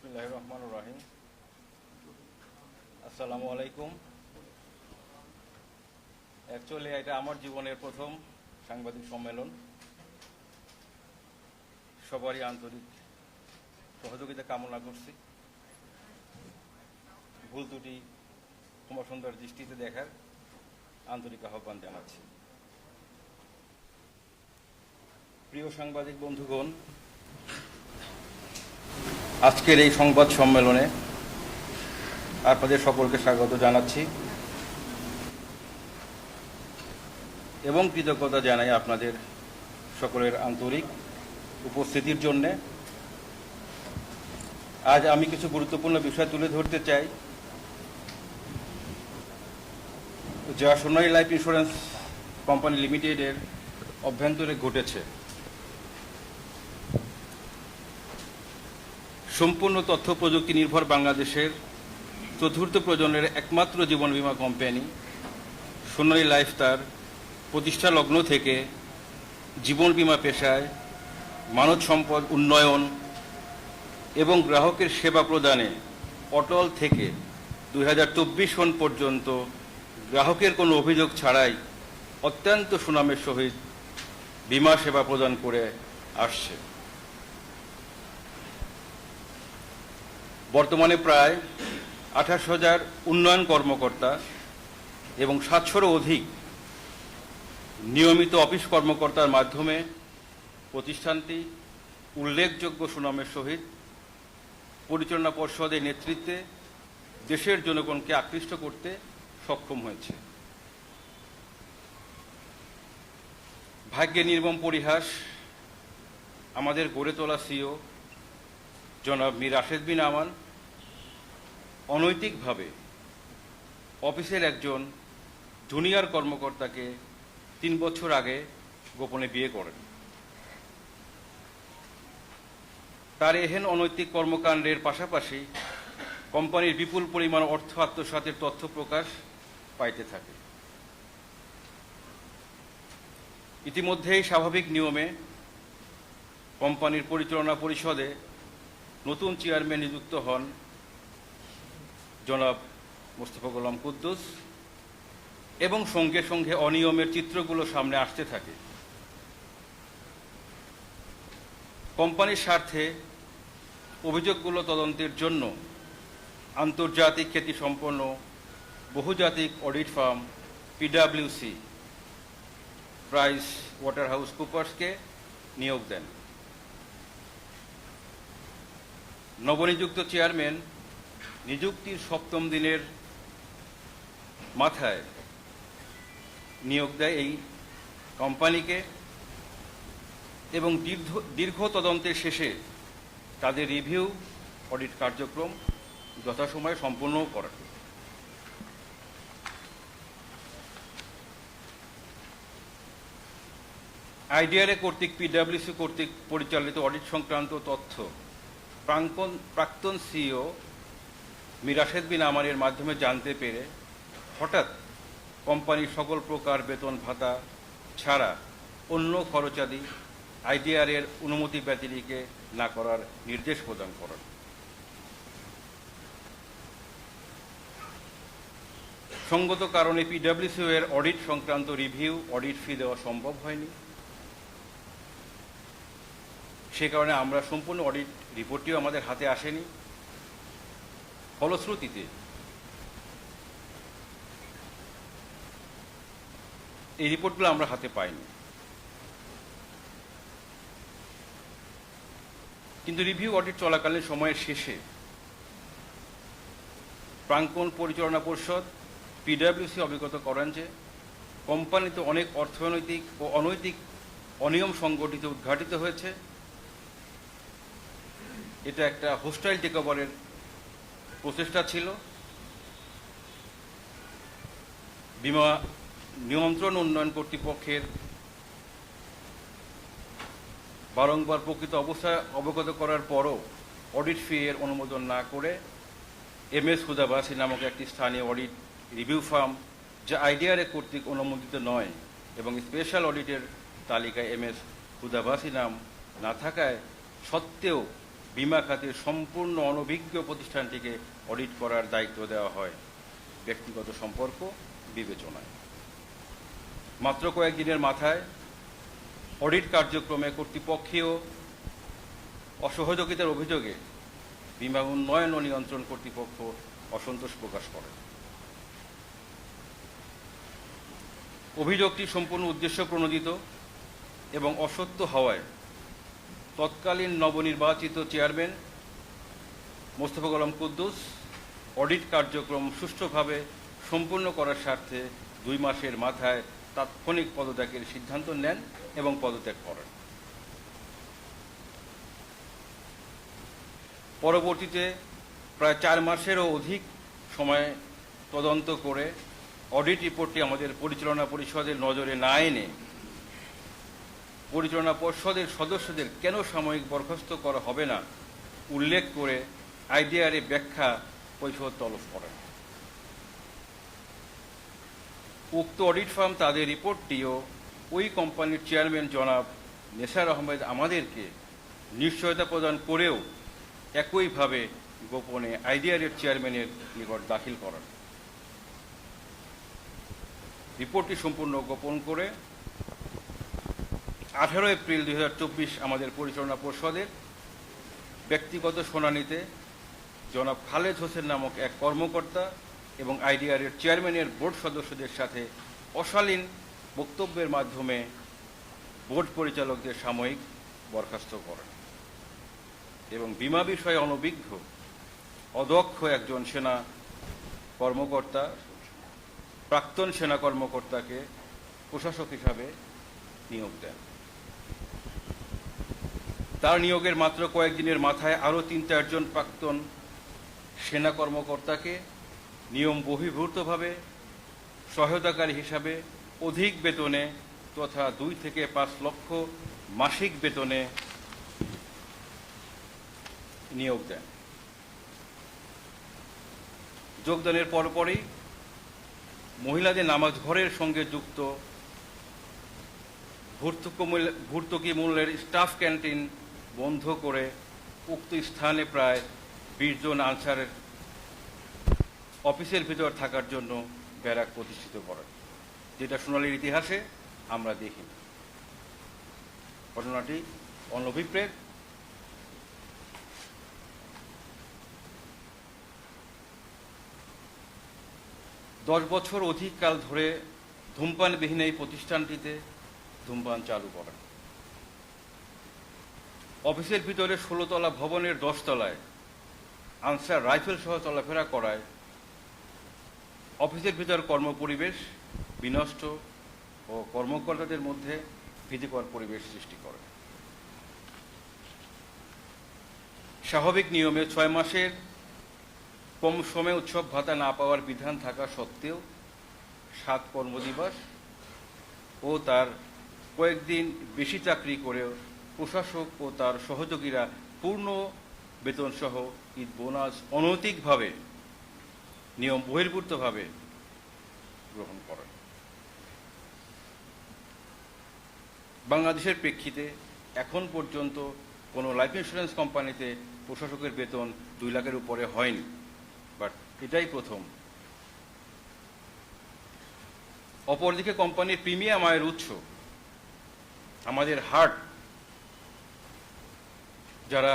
বিসমিল্লাহির রহমানির রহিম। আসসালামু আলাইকুম। অ্যাকচুয়ালি এটা আমার জীবনের প্রথম সাংবাদিক সম্মেলন। সবারই আন্তরিক সহযোগিতা কামনা করছি। ভুল ত্রুটি ক্ষমা সুন্দর দৃষ্টিতে দেখার আন্তরিক আহ্বান জানাচ্ছি। প্রিয় সাংবাদিক বন্ধুগণ, আজকের এই সংবাদ সম্মেলনে আপনাদের সকলকে স্বাগত জানাচ্ছি এবং কৃতজ্ঞতা জানাই আপনাদের সকলের আন্তরিক উপস্থিতির জন্যে। আজ আমি কিছু গুরুত্বপূর্ণ বিষয় তুলে ধরতে চাই যা সোনালী লাইফ ইন্স্যুরেন্স কোম্পানি লিমিটেডের অভ্যন্তরে ঘটেছে। সম্পূর্ণ তথ্য প্রযুক্তি নির্ভর বাংলাদেশের চতুর্থ প্রজন্মের একমাত্র জীবন বীমা কোম্পানি সোনালী লাইফ তার প্রতিষ্ঠা লগ্ন থেকে জীবন বীমা পেশায় মানব সম্পদ উন্নয়ন এবং গ্রাহকের সেবা প্রদানে অটল থেকে 2024 সন পর্যন্ত গ্রাহকের কোনো অভিযোগ ছাড়াই অত্যন্ত সুনামের সহিত বীমা সেবা প্রদান করে আসছে। বর্তমানে প্রায় 28,000 উন্নয়ন কর্মকর্তা এবং 700-রও অধিক নিয়মিত অফিস কর্মকর্তার মাধ্যমে প্রতিষ্ঠানটি উল্লেখযোগ্য সুনামের সহিত পরিচালনা পর্ষদের নেতৃত্বে দেশের জনগণকে আকৃষ্ট করতে সক্ষম হয়েছে। ভাগ্যে নির্মম পরিহাস, আমাদের গড়ে তোলা সিও জনাব মীর রাশেদ বিন আমান অনৈতিকভাবে অফিসের একজন জুনিয়র কর্মকর্তাকে 3 বছর আগে গোপনে বিয়ে করেন। তার এহেন অনৈতিক কর্মকাণ্ডের পাশাপাশি কোম্পানির বিপুল পরিমাণ অর্থ আত্মসাতের তথ্য প্রকাশ পাইতে থাকে। ইতিমধ্যেই স্বাভাবিক নিয়মে কোম্পানির পরিচালনা পরিষদে নতুন চেয়ারম্যান নিযুক্ত হন জনাব মোস্তফা গোলাম কুদ্দুস এবং সঙ্গে সঙ্গে অনিয়মের চিত্রগুলো সামনে আসতে থাকে। কোম্পানির স্বার্থে অভিযোগগুলো তদন্তের জন্য আন্তর্জাতিক খ্যাতিসম্পন্ন বহুজাতিক অডিট ফার্ম পিডব্লিউসি প্রাইস ওয়াটারহাউস কুপার্সকে নিয়োগ দেন। নবনিযুক্ত চেয়ারম্যান নিযুক্তির 7ম দিনের মাথায় নিয়োগ দেয় এই কোম্পানিকে এবং দীর্ঘ তদন্তের শেষে তাদের রিভিউ অডিট কার্যক্রম যথাসময়ে সম্পন্ন করে। আইডিআরএ কর্তৃক পিডব্লিউসি কর্তৃক পরিচালিত অডিট সংক্রান্ত তথ্য প্রাক্তন সিইও মীর রাশেদ বিন আমানের মাধ্যমে জানতে পেরে হঠাৎ কোম্পানির সকল প্রকার বেতন ভাতা ছাড়া অন্য খরচাদি আইডিআরএর অনুমতি ব্যতিরেকে না করার নির্দেশ প্রদান করেন। সঙ্গত কারণে পিডব্লিউসি এর অডিট সংক্রান্ত রিভিউ অডিট ফি দেওয়া সম্ভব হয়নি। সে কারণে আমরা সম্পূর্ণ অডিট রিপোর্টটিও আমাদের হাতে আসেনি। ফলশ্রুতিতে এই রিপোর্টগুলো আমরা হাতে পাইনি। কিন্তু রিভিউ অডিট চলাকালীন সময়ের শেষে প্রাঙ্গণ পরিচালনা পর্ষদ পিডব্লিউসি অবগত করেন যে কোম্পানিতে অনেক অর্থনৈতিক ও অনৈতিক অনিয়ম সংগঠিত উদ্ঘাটিত হয়েছে। এটা একটা হোস্টাইল টেকওভারের প্রচেষ্টা ছিল। বীমা নিয়ন্ত্রণ উন্নয়ন কর্তৃপক্ষের বারংবার প্রকৃত অবস্থা অবগত করার পরও অডিট ফি এর অনুমোদন না করে MS হুদাবাসী নামক একটি স্থানীয় অডিট রিভিউ ফার্ম, যা আইডিআরএ কর্তৃক অনুমোদিত নয় এবং স্পেশাল অডিটের তালিকায় MS হুদাবাসী নাম না থাকায় সত্ত্বেও বিমা খাতের সম্পূর্ণ অনভিজ্ঞ প্রতিষ্ঠানটিকে অডিট করার দায়িত্ব দেওয়া হয় ব্যক্তিগত সম্পর্ক বিবেচনায়। মাত্র কয়েকদিনের মাথায় অডিট কার্যক্রমে কর্তৃপক্ষীয় অসহযোগিতার অভিযোগে বিমা উন্নয়ন ও নিয়ন্ত্রণ কর্তৃপক্ষ অসন্তোষ প্রকাশ করে। অভিযোগটি সম্পূর্ণ উদ্দেশ্য প্রণোদিত এবং অসত্য হওয়ায় তৎকালীন নবনির্বাচিত চেয়ারম্যান মোস্তফা গোলাম কুদ্দুস অডিট কার্যক্রম সুষ্ঠুভাবে সম্পূর্ণ করার স্বার্থে 2 মাসের মাথায় তাৎক্ষণিক পদত্যাগের সিদ্ধান্ত নেন এবং পদত্যাগ করেন। পরবর্তীতে প্রায় 4 মাসেরও অধিক সময় তদন্ত করে অডিট রিপোর্টটি আমাদের পরিচালনা পরিষদের নজরে না এনে পরিচালনা পর্ষদের সদস্যদের কেন সাময়িক বরখাস্ত করা হবে না উল্লেখ করে আইডিআরএ ব্যাখ্যা পরিষদ তলব করেন। উক্ত অডিট ফার্ম তাদের রিপোর্টটিও ওই কোম্পানির চেয়ারম্যান জনাব নেসার আহমেদ আমাদেরকে নিশ্চয়তা প্রদান করেও একইভাবে গোপনে আইডিআরএর চেয়ারম্যানের নিকট দাখিল করেন। রিপোর্টটি সম্পূর্ণ গোপন করে 18 এপ্রিল 2024 আমাদের পরিচালনা পর্ষদের ব্যক্তিগত শুনানিতে জনাব খালেদ হোসেন নামক এক কর্মকর্তা এবং আইডিআরএর চেয়ারম্যানের বোর্ড সদস্যদের সাথে অশালীন বক্তব্যের মাধ্যমে বোর্ড পরিচালকদের সাময়িক বরখাস্ত করেন এবং বিমা বিষয়ে অনভিজ্ঞ অদক্ষ একজন সেনা কর্মকর্তা প্রাক্তন সেনা কর্মকর্তাকে প্রশাসক হিসাবে নিয়োগ দেন। তার নিয়োগের মাত্র কয়েকদিনের মাথায় আরও 3-4 জন প্রাক্তন সেনা কর্মকর্তাকে নিয়ম বহির্ভূতভাবে সহায়তাকারী হিসাবে অধিক বেতনে তথা 2 থেকে 5 লক্ষ মাসিক বেতনে নিয়োগ দেন। যোগদানের পরপরই মহিলাদের নামাজ ঘরের সঙ্গে যুক্ত ভর্তুকি মূল্যের স্টাফ ক্যান্টিন বন্ধ করে উক্ত স্থানে প্রায় 20 জন আনসারের অফিসের ভিতর থাকার জন্য ব্যারাক প্রতিষ্ঠিত করেন, যেটা সোনালীর ইতিহাসে আমরা দেখি। ঘটনাটি অনভিপ্রেত দশ বছর অধিক কাল ধরে ধূমপানবিহীন এই প্রতিষ্ঠানটিতে ধূমপান চালু করেন। অফিসের ভিতরে 16 তলা ভবনের 10 তলায় আনসার রাইফেল সহ চলাফেরা করায় অফিসের ভিতর কর্মপরিবেশ বিনষ্ট ও কর্মকর্তাদের মধ্যে ভীতিকর পরিবেশ সৃষ্টি করে। স্বাভাবিক নিয়মে 6 মাসের কম সময়ে উৎসব ভাতা না পাওয়ার বিধান থাকা সত্ত্বেও 7 কর্মদিবস ও তার কয়েকদিন বেশি চাকরি করেও প্রশাসক ও তার সহযোগীরা পূর্ণ বেতনসহ ঈদ বোনাস অনৈতিকভাবে নিয়ম বহির্ভূতভাবে গ্রহণ করেন। বাংলাদেশের প্রেক্ষিতে এখন পর্যন্ত কোনো লাইফ ইন্স্যুরেন্স কোম্পানিতে প্রশাসকের বেতন 2 লাখের উপরে হয়নি, বাট এটাই প্রথম। অপরদিকে কোম্পানির প্রিমিয়াম আয়ের উৎস আমাদের হার্ট, যারা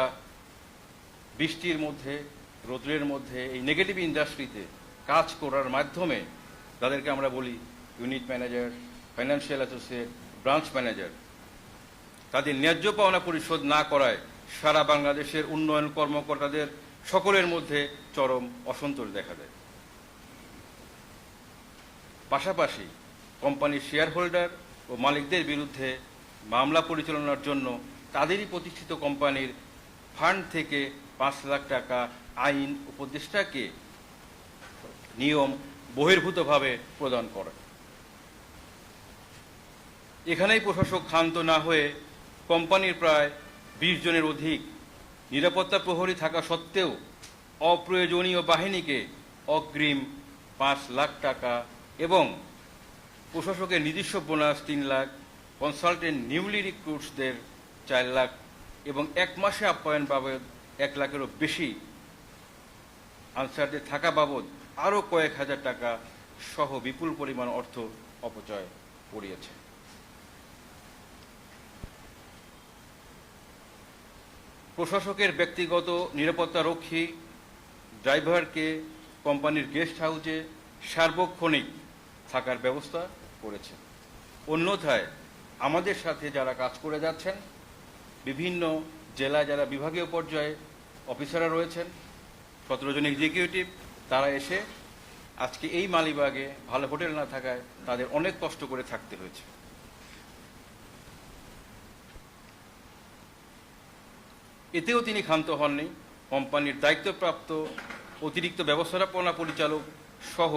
বৃষ্টির মধ্যে রৌদ্রের মধ্যে এই নেগেটিভ ইন্ডাস্ট্রিতে কাজ করার মাধ্যমে তাদেরকে আমরা বলি unit manager, financial associate, branch manager, তাদের ন্যায্য পাওনা পরিশোধ না করায় সারা বাংলাদেশের উন্নয়ন কর্মকর্তাদের সকলের মধ্যে চরম অসন্তোষ দেখা দেয়। পাশাপাশি কোম্পানির শেয়ার হোল্ডার ও মালিকদের বিরুদ্ধে মামলা পরিচালনার জন্য তাদেরই প্রতিষ্ঠিত কোম্পানির ফান্ড থেকে 5 লাখ টাকা আইন উপদেষ্টাকে নিয়ম বহির্ভূতভাবে প্রদান করে। এখানেই প্রশাসক ক্ষান্ত না হয়ে কোম্পানির প্রায় 20 জনের অধিক নিরাপত্তা প্রহরী থাকা সত্ত্বেও অপ্রয়োজনীয় বাহিনীকে অগ্রিম 5 লাখ টাকা এবং প্রশাসকের নিজস্ব বোনাস 3 লাখ, কনসালটেন্ট নিউলি রিক্রুটসদের 4 লাখ এবং 1 মাসে আপ্যায়ন বাবদ 1 লাখেরও বেশি আনসারদের থাকা বাবদ আরও কয়েক হাজার টাকা সহ বিপুল পরিমাণ অর্থ অপচয় করিয়েছে। প্রশাসকের ব্যক্তিগত নিরাপত্তারক্ষী ড্রাইভারকে কোম্পানির গেস্ট হাউসে সার্বক্ষণিক থাকার ব্যবস্থা করেছে। অন্যথায় আমাদের সাথে যারা কাজ করে যাচ্ছেন, বিভিন্ন জেলায় যারা বিভাগীয় পর্যায়ে অফিসাররা রয়েছেন, 17 জন এক্সিকিউটিভ, তারা এসে আজকে এই মালিবাগে ভালো হোটেল না থাকায় তাদের অনেক কষ্ট করে থাকতে হয়েছে। এতেও তিনি ক্ষান্ত হননি। কোম্পানির দায়িত্বপ্রাপ্ত অতিরিক্ত ব্যবস্থাপনা পরিচালক সহ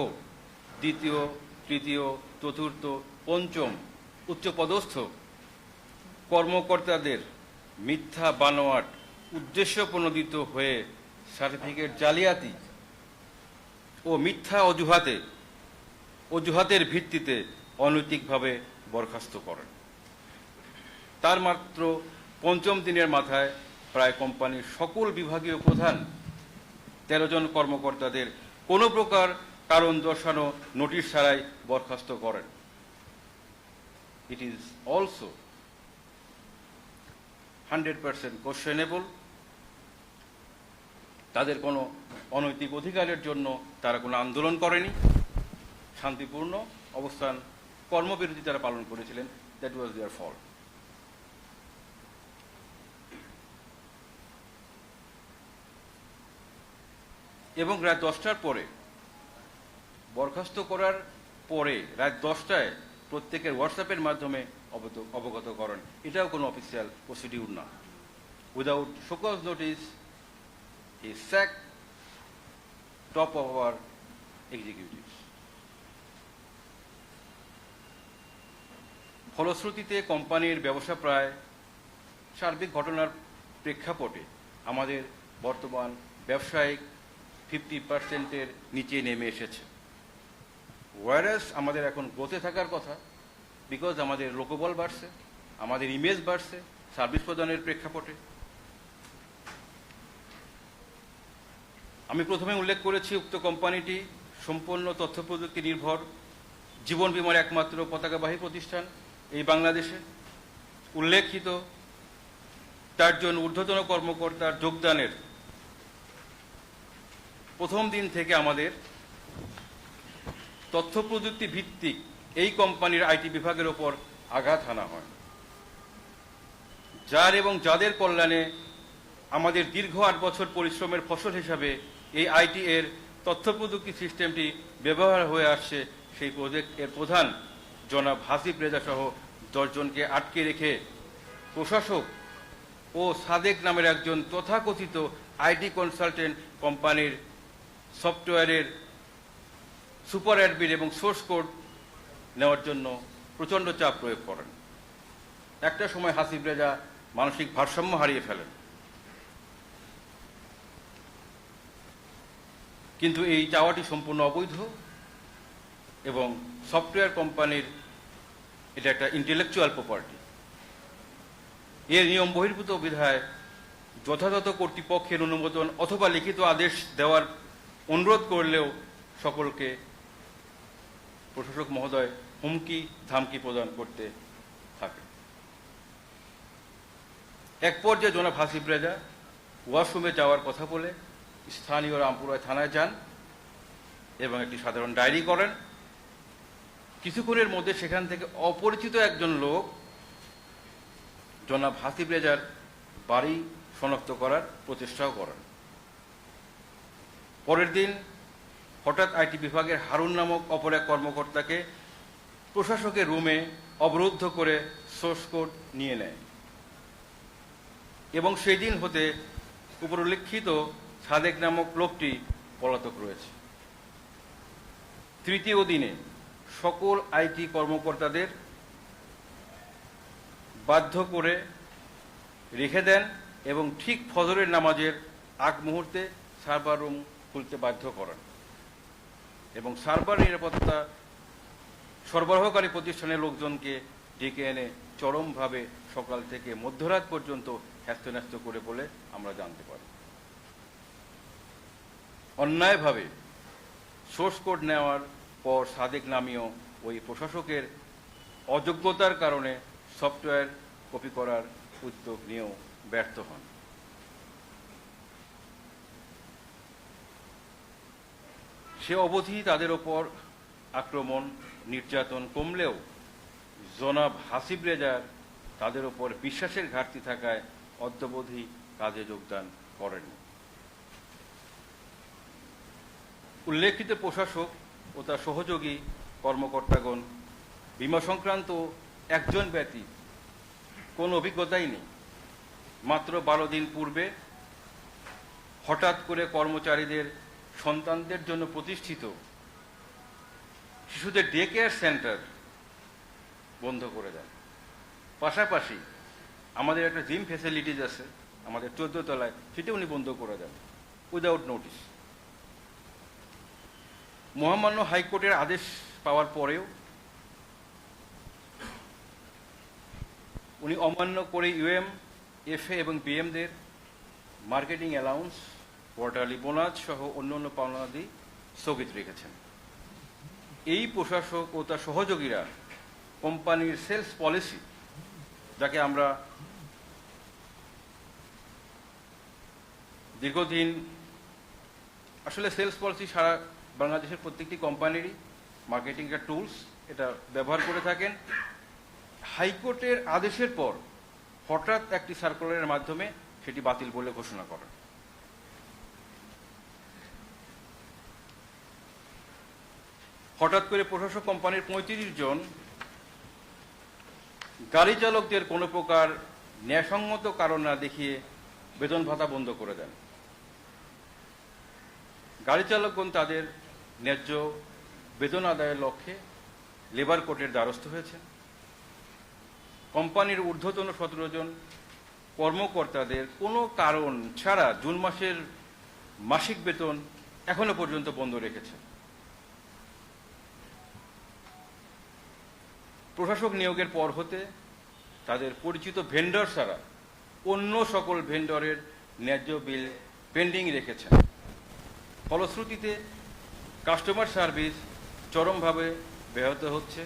2য়, 3য়, 4র্থ, 5ম উচ্চপদস্থ কর্মকর্তাদের মিথ্যা বানোয়াট উদ্দেশ্য প্রণোদিত হয়ে সার্টিফিকেট জালিয়াতি ও মিথ্যা অজুহাতের ভিত্তিতে অনৈতিকভাবে বরখাস্ত করেন। তার মাত্র 5ম দিনের মাথায় প্রায় কোম্পানির সকল বিভাগীয় প্রধান 13 জন কর্মকর্তাদের কোনো প্রকার কারণ দর্শানো নোটিশ ছাড়াই বরখাস্ত করেন। It is also 100% questionable. তাদের কোনো অনৈতিক অধিকারের জন্য তারা কোনো আন্দোলন করেনি, শান্তিপূর্ণ অবস্থান কর্মবিরতি তারা পালন করেছিলেন। That was their fault. এবং রাত 10টার পরে, বরখাস্ত করার পরে রাত 10টায় প্রত্যেকের হোয়াটসঅ্যাপের মাধ্যমে অবগত করেন। এটাও কোনো অফিসিয়াল প্রসিডিউর না। Without show cause notice he sack top of our executives. ফলশ্রুতিতে কোম্পানির ব্যবসা প্রায় সার্বিক ঘটনার প্রেক্ষাপটে আমাদের বর্তমান ব্যবসায়িক 50%-এর নিচে নেমে এসেছে। ওয়ারাস আমাদের এখন গ্রোথে থাকার কথা, বিকজ আমাদের লোকবল বাড়ছে, আমাদের ইমেজ বাড়ছে সার্ভিস প্রদানের প্রেক্ষাপটে। আমি প্রথমে উল্লেখ করেছি উক্ত কোম্পানিটি সম্পূর্ণ তথ্য প্রযুক্তি নির্ভর জীবন বীমার একমাত্র পতাকাবাহী প্রতিষ্ঠান এই বাংলাদেশে। উল্লেখিত 4 জন ঊর্ধ্বতন কর্মকর্তার যোগদানের প্রথম দিন থেকে আমাদের তথ্য প্রযুক্তি ভিত্তিক এই কোম্পানির আইটি বিভাগের ওপর আঘাত হানা হয়। যার এবং যাদের কল্যাণে আমাদের দীর্ঘ 8 বছর পরিশ্রমের ফসল হিসাবে এই আইটি এর তথ্য প্রযুক্তি সিস্টেমটি ব্যবহার হয়ে আসছে, সেই প্রজেক্টের প্রধান জনাব হাসিব রেজা সহ 10 জনকে আটকে রেখে প্রশাসক ও সাদেক নামের একজন তথাকথিত আইটি কনসালটেন্ট কোম্পানির সফটওয়্যারের সুপার অ্যাডমিন এবং সোর্স কোড নেওয়ার জন্য প্রচণ্ড চাপ প্রয়োগ করেন। একটা সময় হাসিব রেজা মানসিক ভারসাম্য হারিয়ে ফেলেন। কিন্তু এই চাওয়াটি সম্পূর্ণ অবৈধ এবং সফটওয়্যার কোম্পানির এটা একটা ইন্টেলেকচুয়াল প্রপার্টি। এর নিয়ম বহির্ভূত বিধায় যথাযথ কর্তৃপক্ষের অনুমোদন অথবা লিখিত আদেশ দেওয়ার অনুরোধ করলেও সকলকে প্রশাসক মহোদয় হুমকি ধামকি প্রদান করতে থাকে। এক পর্যায়ে জনাব হাসিব রেজা ওয়াশরুমে যাওয়ার কথা বলে স্থানীয় রামপুরায় থানায় যান এবং একটি সাধারণ ডায়েরি করেন। কিছুক্ষণের মধ্যে সেখান থেকে অপরিচিত একজন লোক জনাব হাসিব রেজার বাড়ি শনাক্ত করার প্রচেষ্টাও করেন। পরের দিন হঠাৎ আইটি বিভাগের হারুন নামক অপর এক কর্মকর্তাকে প্রশাসকের রুমে অবরুদ্ধ করে সোর্স কোড নিয়ে নেয় এবং সেই দিন হতে উপরোল্লিখিত সাদেক নামক লোকটি পলাতক রয়েছে। তৃতীয় দিনে সকল আইটি কর্মকর্তাদের বাধ্য করে রেখে দেন এবং ঠিক ফজরের নামাজের আগ মুহূর্তে সার্ভার রুম খুলতে বাধ্য করেন এবং সার্ভার নিরাপত্তা সরবরাহকারী প্রতিষ্ঠানের লোকজনকে ডেকে এনে চরমভাবে সকাল থেকে মধ্যরাত পর্যন্ত হ্যাস্ত ন্যস্ত করে বলে আমরা জানতে পারি। অন্যায়ভাবে সোর্স কোড নেওয়ার পর সাদেক নামীয় ওই প্রশাসকের অযোগ্যতার কারণে সফটওয়্যার কপি করার উদ্যোগ নিয়েও ব্যর্থ হন। সে অবধি তাদের ওপর আক্রমণ নির্যাতন কমলেও জনাব হাসিব রেজার তাদের ওপর বিশ্বাসের ঘাটতি থাকায় অদ্যাবধি কাজে যোগদান করেনি। উল্লেখিত প্রশাসক ও তার সহযোগী কর্মকর্তাগণ বীমা সংক্রান্ত একজন ব্যতীত কোনো অভিজ্ঞতাই নেই। মাত্র 12 দিন পূর্বে হঠাৎ করে কর্মচারীদের সন্তানদের জন্য প্রতিষ্ঠিত শিশুদের ডে কেয়ার সেন্টার বন্ধ করে দেন। পাশাপাশি আমাদের একটা জিম ফ্যাসিলিটিস আছে আমাদের 14 তলায়, সেটা উনি বন্ধ করে দেন উইদাউট নোটিশ। মহামান্য হাইকোর্টের আদেশ পাওয়ার পরেও উনি অমান্য করে ইউএম, এফএ এবং বিএমদের মার্কেটিং অ্যালাউন্স, কোয়ার্টারলি বোনাস সহ অন্যান্য পাওনাদি স্থগিত রেখেছেন। এই প্রশাসক ও তার সহযোগীরা কোম্পানির সেলস পলিসি, যাকে আমরা দীর্ঘদিন আসলে সেলস পলিসি সারা বাংলাদেশের প্রত্যেকটি কোম্পানিরই মার্কেটিং এর টুলস, এটা ব্যবহার করে থাকেন। হাইকোর্টের আদেশের পর হঠাৎ একটি সার্কুলারের মাধ্যমে সেটি বাতিল বলে ঘোষণা করেন। হঠাৎ করে প্রশাসক কোম্পানির 35 জন গাড়ি চালকদের কোনো প্রকার ন্যায়সঙ্গত কারণ না দেখিয়ে বেতন ভাতা বন্ধ করে দেন। গাড়ি চালকগণ তাদের ন্যায্য বেতন আদায়ের লক্ষ্যে লেবার কোর্টের দ্বারস্থ হয়েছেন। কোম্পানির ঊর্ধ্বতন 17 জন কর্মকর্তাদের কোনো কারণ ছাড়া জুন মাসের মাসিক বেতন এখনো পর্যন্ত বন্ধ রেখেছে। প্রশাসক নিয়োগের পর হতে তাদের পরিচিত ভেন্ডর ছাড়া অন্য সকল ভেন্ডরের ন্যায্য বিল পেন্ডিং রেখেছেন। ফলশ্রুতিতে কাস্টমার সার্ভিস চরমভাবে ব্যাহত হচ্ছে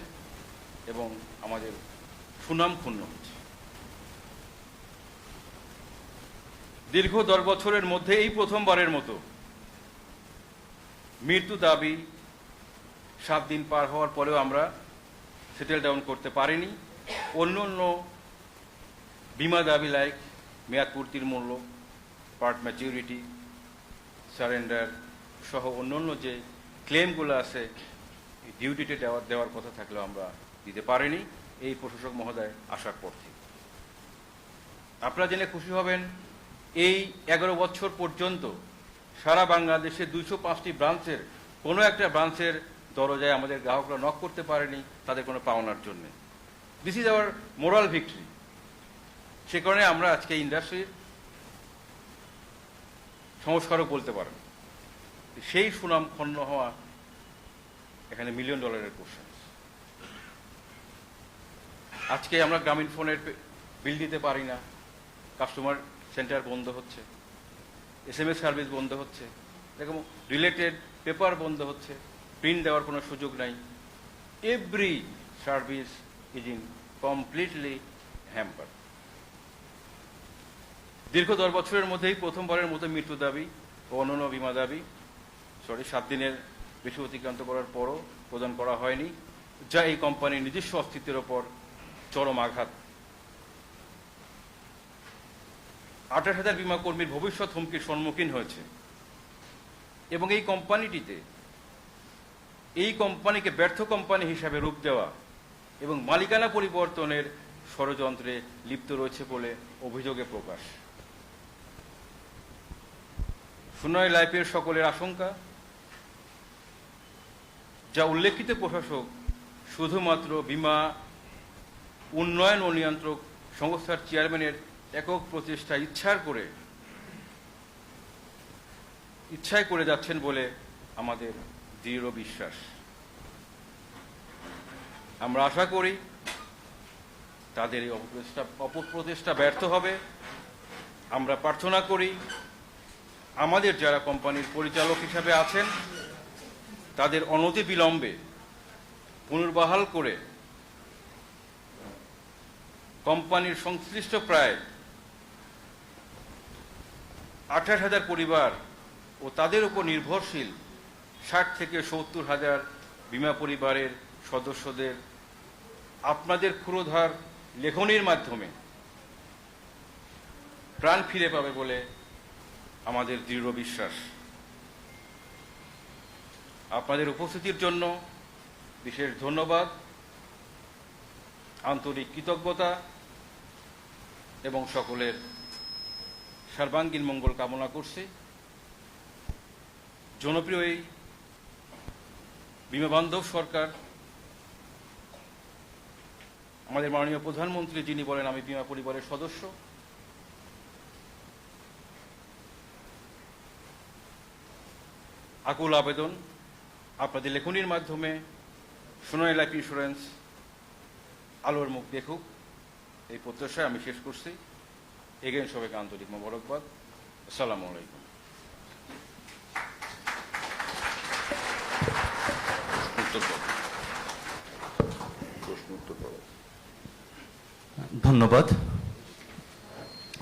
এবং আমাদের সুনাম ক্ষুণ্ণ হচ্ছে। দীর্ঘ 10 বছরের মধ্যে এই প্রথমবারের মতো মৃত্যু দাবি 7 দিন পার হওয়ার পরেও আমরা সেটেল ডাউন করতে পারিনি। অন্য অন্য বিমা দাবি লাইক মেয়াদ পূর্তির মূল্য, পার্ট ম্যাচিউরিটি, সারেন্ডার সহ অন্যান্য যে ক্লেমগুলো আছে ডিউটিতে দেওয়ার কথা থাকলেও আমরা দিতে পারিনি এই প্রশাসক মহোদয় আসার পর থেকে। আপনারা জেনে খুশি হবেন, এই 11 বছর পর্যন্ত সারা বাংলাদেশে 205টি ব্রাঞ্চের কোনো একটা ব্রাঞ্চের দরজায় আমাদের গ্রাহকরা নক করতে পারেনি তাদের কোনো পাওনার জন্য। This is our moral victory. সে কারণে আমরা আজকে ইন্ডাস্ট্রির সংস্কারক বলতে পারেন। সেই সুনাম ক্ষুণ্ণ হওয়া এখানে $1 মিলিয়ন কোশ্চেন। আজকে আমরা গ্রামীণ ফোনের বিল দিতে পারি না, কাস্টমার সেন্টার বন্ধ হচ্ছে, SMS সার্ভিস বন্ধ হচ্ছে, এরকম রিলেটেড পেপার বন্ধ হচ্ছে, প্রিন্ট দেওয়ার কোনো সুযোগ নাই। Every service is in completely hamper. দীর্ঘ 10 বছরের মধ্যেই প্রথমবারের মতো মৃত্যু দাবি ও অন্যান্য বিমা দাবি 7 দিনের বেশি অতিক্রান্ত করার পরও প্রদান করা হয়নি, যা এই কোম্পানির নিজস্ব অস্তিত্বের ওপর চরম আঘাত। 28,000 বিমা কর্মীর ভবিষ্যৎ হুমকির সম্মুখীন হয়েছে এবং এই কোম্পানিকে ব্যর্থ কোম্পানি হিসাবে রূপ দেওয়া এবং মালিকানা পরিবর্তনের ষড়যন্ত্রে লিপ্ত রয়েছে বলে অভিযোগে প্রকাশ। সোনালী লাইফের সকলের আশঙ্কা, যা উল্লেখিত প্রশাসক শুধুমাত্র বীমা উন্নয়ন ও নিয়ন্ত্রক সংস্থার চেয়ারম্যানের একক প্রচেষ্টা ইচ্ছায় করে যাচ্ছেন বলে আমাদের দৃঢ় বিশ্বাস। আমরা আশা করি তাদের এই অপপ্রচেষ্টা ব্যর্থ হবে। আমরা প্রার্থনা করি আমাদের যারা কোম্পানির পরিচালক হিসাবে আছেন তাদের অনতিবিলম্বে পুনর্বহাল করে কোম্পানির সংশ্লিষ্ট প্রায় 28,000 পরিবার ও তাদের উপর নির্ভরশীল 60 থেকে 70,000 বীমা পরিবারের সদস্যদের আপনাদের ক্ষুরোধার লেখনীর মাধ্যমে প্রাণ ফিরে পাবে বলে আমাদের দৃঢ় বিশ্বাস। আপনাদের উপস্থিতির জন্য বিশেষ ধন্যবাদ, আন্তরিক কৃতজ্ঞতা এবং সকলের সর্বাঙ্গীন মঙ্গল কামনা করছি। জনপ্রিয় এই বীমা বান্ধব সরকার, আমাদের মাননীয় প্রধানমন্ত্রী যিনি বলেন আমি বীমা পরিবারের সদস্য, আকুল আবেদন আপনাদের লেখনীর মাধ্যমে সোনালী লাইফ ইন্স্যুরেন্স আলোর মুখ দেখুক, এই প্রত্যাশায় আমি শেষ করছি। এগেন সবাইকে আন্তরিক মোবারকবাদ। আসসালামু আলাইকুম। ধন্যবাদ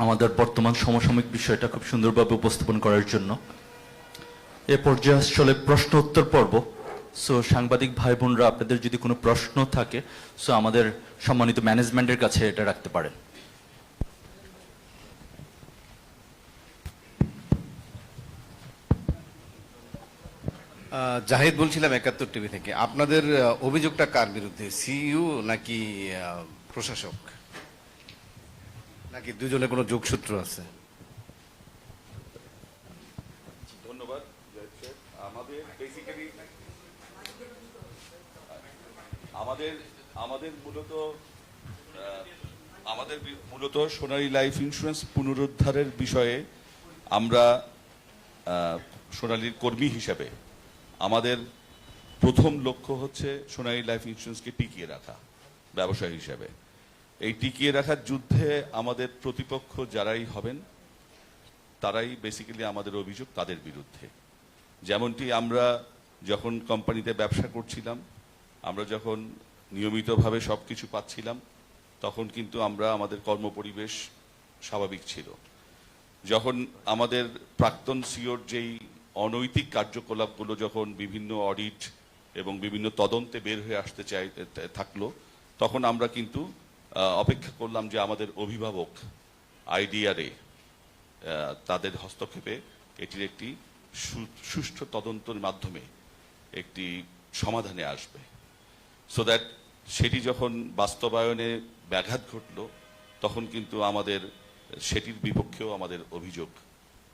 আমাদের বর্তমান সমসাময়িক বিষয়টা খুব সুন্দরভাবে উপস্থাপন করার জন্য। এ পর্যায়ে আসলে প্রশ্ন উত্তর পর্ব। সো সাংবাদিক ভাই বোনরা, আপনাদের যদি কোনো প্রশ্ন থাকে সো আমাদের সম্মানিত ম্যানেজমেন্টের কাছে এটা রাখতে পারেন। জাহিদ বলছিলাম 71 টিভি থেকে। আপনাদের অভিযোগটা কার বিরুদ্ধে, সিইও নাকি প্রশাসক, নাকি দুজনে কোনো যোগসূত্র আছে? ধন্যবাদ। আমাদের বেসিক্যালি আমাদের মূলত সোনালী লাইফ ইন্স্যুরেন্স পুনরুদ্ধারের বিষয়ে আমরা সোনালীর কর্মী হিসেবে আমাদের প্রথম লক্ষ্য হচ্ছে সোনালী লাইফ ইন্স্যুরেন্সকে টিকিয়ে রাখা ব্যবসায়ী হিসেবে। এই টিকিয়ে রাখার যুদ্ধে আমাদের প্রতিপক্ষ যারাই হবেন তারাই বেসিক্যালি আমাদের অভিযোগ তাদের বিরুদ্ধে। যেমনটি আমরা যখন কোম্পানিতে ব্যবসা করছিলাম, আমরা যখন নিয়মিতভাবে সব কিছু পাচ্ছিলাম, তখন কিন্তু আমাদের কর্মপরিবেশ স্বাভাবিক ছিল। যখন আমাদের প্রাক্তন সিওর যেই অনৈতিক কার্যকলাপগুলো যখন বিভিন্ন অডিট এবং বিভিন্ন তদন্তে বের হয়ে আসতে থাকলো, তখন আমরা কিন্তু অপেক্ষা করলাম যে আমাদের অভিভাবক আইডিআরএ তাদের হস্তক্ষেপে এটির একটি সুষ্ঠু তদন্তের মাধ্যমে একটি সমাধানে আসবে। সো দ্যাট সেটি যখন বাস্তবায়নে ব্যাঘাত ঘটল, তখন কিন্তু আমাদের সেটির বিপক্ষেও আমাদের অভিযোগ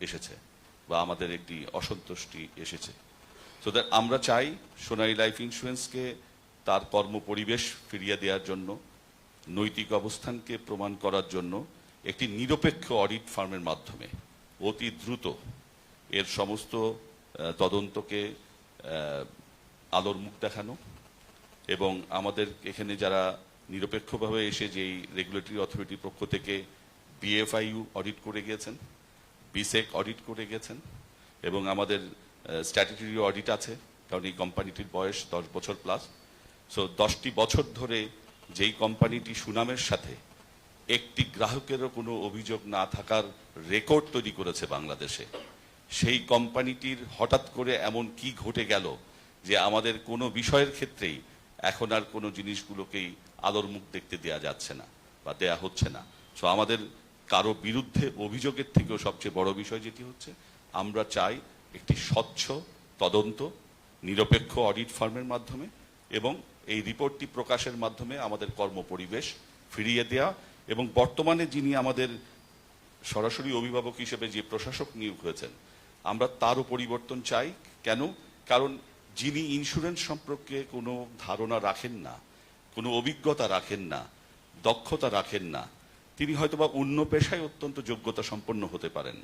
এসেছে বা আমাদের একটি অসন্তুষ্টি এসেছে। সো দ্যাট আমরা চাই সোনালী লাইফ ইন্স্যুরেন্সকে তার কর্মপরিবেশ ফিরিয়ে দেওয়ার জন্য, নৈতিক অবস্থানকে প্রমাণ করার জন্য একটি নিরপেক্ষ অডিট ফার্মের মাধ্যমে অতি দ্রুত এর সমস্ত তদন্তকে আলোর মুখ দেখানো এবং আমাদের এখানে যারা নিরপেক্ষভাবে এসে যেই রেগুলেটরি অথরিটির পক্ষ থেকে বিএফআইইউ অডিট করে গিয়েছেন, বিসেক অডিট করে গেছেন এবং আমাদের স্ট্যাটিউটরি অডিট আছে, কারণ এই কোম্পানিটির বয়স 10 বছর প্লাস। সো 10টি বছর ধরে যেই কোম্পানিটি সুনামের সাথে একটি গ্রাহকেরও কোনো অভিযোগ না থাকার রেকর্ড তৈরি করেছে বাংলাদেশে, সেই কোম্পানিটির হঠাৎ করে এমন কি ঘটে গেল যে আমাদের কোনো বিষয়ের ক্ষেত্রেই এখন আর কোনো জিনিসগুলোকেই আলোর মুখ দেখতে দেয়া যাচ্ছে না বা দেয়া হচ্ছে না। সো আমাদের কারো বিরুদ্ধে অভিযোগের থেকেও সবচেয়ে বড় বিষয় যেটি হচ্ছে, আমরা চাই একটি স্বচ্ছ তদন্ত নিরপেক্ষ অডিট ফার্মের মাধ্যমে এবং এই রিপোর্টটি প্রকাশের মাধ্যমে আমাদের কর্মপরিবেশ ফিরিয়ে দেয়া এবং বর্তমানে যিনি আমাদের সরাসরি অভিভাবক হিসেবে যে প্রশাসক নিয়োগ হয়েছেন, আমরা তারও পরিবর্তন চাই। কেন? কারণ যিনি ইন্স্যুরেন্স সম্পর্কে কোনো ধারণা রাখেন না, কোনো অভিজ্ঞতা রাখেন না, দক্ষতা রাখেন না, তিনি হয়তোবা অন্য পেশায় অত্যন্ত যোগ্যতা সম্পন্ন হতে পারেন,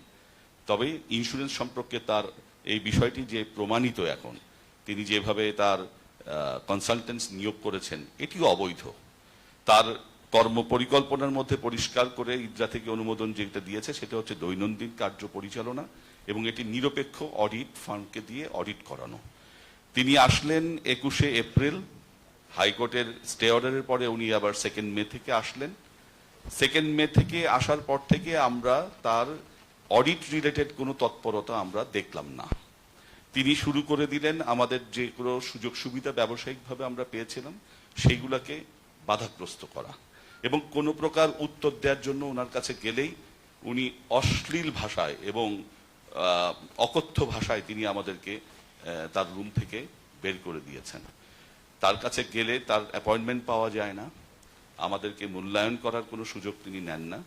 তবে ইন্স্যুরেন্স সম্পর্কে তার এই বিষয়টি যে প্রমাণিত, এখন তিনি যেভাবে তার কনসালটেন্টস নিয়োগ করেছেন এটিও অবৈধ। তার কর্ম পরিকল্পনার মধ্যে পরিষ্কার করে ইদ্রা থেকে অনুমোদন যেটা দিয়েছে সেটা হচ্ছে দৈনন্দিন কার্য পরিচালনা এবং এটি নিরপেক্ষ অডিট ফার্মকে দিয়ে অডিট করানো। তিনি আসলেন 21শে এপ্রিল, হাইকোর্টের স্টে অর্ডারের পরে উনি আবার 2 মে থেকে আসলেন। 2 মে থেকে আসার পর থেকে আমরা তার অডিট রিলেটেড কোনো তৎপরতা আমরা দেখলাম না। তিনি শুরু করে দিলেন আমাদের যে কোনো সুযোগ সুবিধা ব্যবসায়িকভাবে আমরা পেয়েছিলাম সেইগুলোকে বাধাগ্রস্ত করা, এবং কোনো প্রকার উত্তর দেওয়ার জন্য ওনার কাছে গেলেই উনি অশ্লীল ভাষায় এবং অকথ্য ভাষায় তিনি আমাদেরকে তার রুম থেকে বের করে দিয়েছেন। তার কাছে গেলে তার অ্যাপয়েন্টমেন্ট পাওয়া যায় না, আমাদেরকে মূল্যায়ন করার কোনো সুযোগ তিনি নেন না,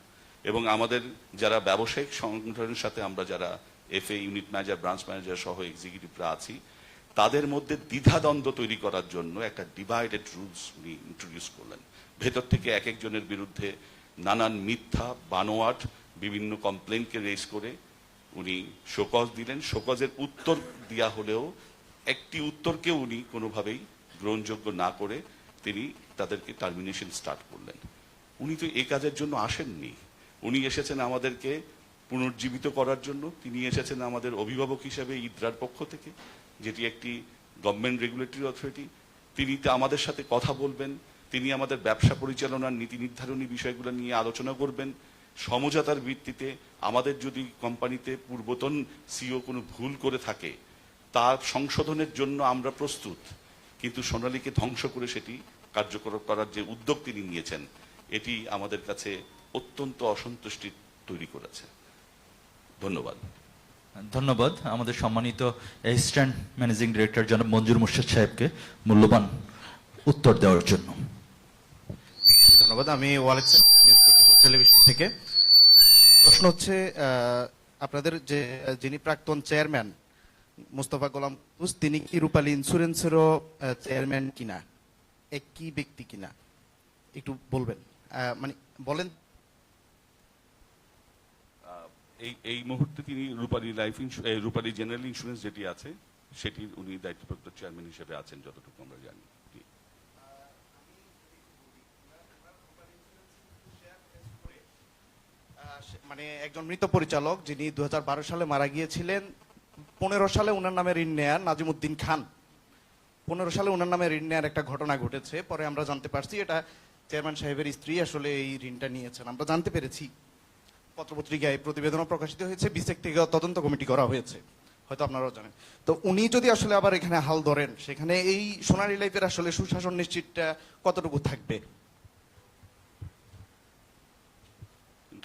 এবং আমাদের যারা ব্যবসায়িক সংগঠনের সাথে আমরা যারা FA unit manager, branch manager সহ এক্সিকিউটিভরা আছি, তাদের মধ্যে দ্বিধাদ্বন্দ্ব তৈরি করার জন্য একটা ডিভাইডেড রুলস উনি ইন্ট্রোডিউস করলেন। ভেতর থেকে এক একজনের বিরুদ্ধে নানান মিথ্যা বানোয়াট বিভিন্ন কমপ্লেনকে রেজ করে উনি শোকজ দিলেন। শোকজের উত্তর দেওয়া হলেও একটি উত্তরকে উনি কোনোভাবেই গ্রহণযোগ্য না করে তিনি তাদেরকে টার্মিনেশন স্টার্ট করলেন। উনি তো এই কাজের জন্য আসেননি, উনি এসেছেন আমাদেরকে পুনর্জীবিত করার জন্য। তিনি এসেছেন আমাদের অভিভাবক হিসেবে ইদ্রার পক্ষ থেকে, যেটি একটি গভর্নমেন্ট রেগুলেটরি অথরিটি। তিনি তো আমাদের সাথে কথা বলবেন, তিনি আমাদের ব্যবসা পরিচালনার নীতি নির্ধারণী বিষয়গুলো নিয়ে আলোচনা করবেন। সমঝোতার ভিত্তিতে আমাদের যদি কোম্পানিতে পূর্বতন সিও কোনো ভুল করে থাকে তার সংশোধনের জন্য আমরা প্রস্তুত, কিন্তু সোনালীকে ধ্বংস করে সেটি কার্যকর করার যে উদ্যোগ তিনি নিয়েছেন এটি আমাদের কাছে অত্যন্ত অসন্তুষ্টি তৈরি করেছে। ধন্যবাদ। ধন্যবাদ আমাদের সম্মানিত অ্যাসিস্ট্যান্ট ম্যানেজিং ডিরেক্টর জনাব মঞ্জুর মুর্শেদ সাহেবকে মূল্যবান উত্তর দেওয়ার জন্য। ধন্যবাদ। আমি ওয়ালেদ নিউজ 24 টেলিভিশন থেকে। প্রশ্ন হচ্ছে, আপনাদের যে যিনি প্রাক্তন চেয়ারম্যান মোস্তফা গোলাম কুদ্দুস, তিনি কি রূপালী ইন্স্যুরেন্সেরও চেয়ারম্যান কিনা, একই ব্যক্তি কিনা একটু বলবেন, মানে বলেন। এই মুহূর্তে তিনি রূপালী জেনারেল ইন্স্যুরেন্স যেটি আছে সেটির উনি দায়িত্বপ্রাপ্ত চেয়ারম্যান হিসেবে আছেন যতটুকু আমরা জানি। মানে একজন মৃত পরিচালক যিনি 2012 সালে মারা গিয়েছিলেন, 15 সালে উনার নামে ঋণ নেয়ার, নাজিমুদ্দিন খান, 15 সালে উনার নামে ঋণ নেয়ার একটা ঘটনা ঘটেছে। পরে আমরা জানতে পারছি এটা চেয়ারম্যান সাহেবের স্ত্রী আসলে এই ঋণটা নিয়েছেন, আমরা জানতে পেরেছি। পত্রপত্রিকায় প্রতিবেদনও প্রকাশিত হয়েছে, বিসেক থেকে তদন্ত কমিটি করা হয়েছে, হয়তো আপনারাও জানেন। তো উনি যদি আসলে আবার এখানে হাল ধরেন, সেখানে এই সোনালী লাইফের আসলে সুশাসন নিশ্চিতটা কতটুকু থাকবে?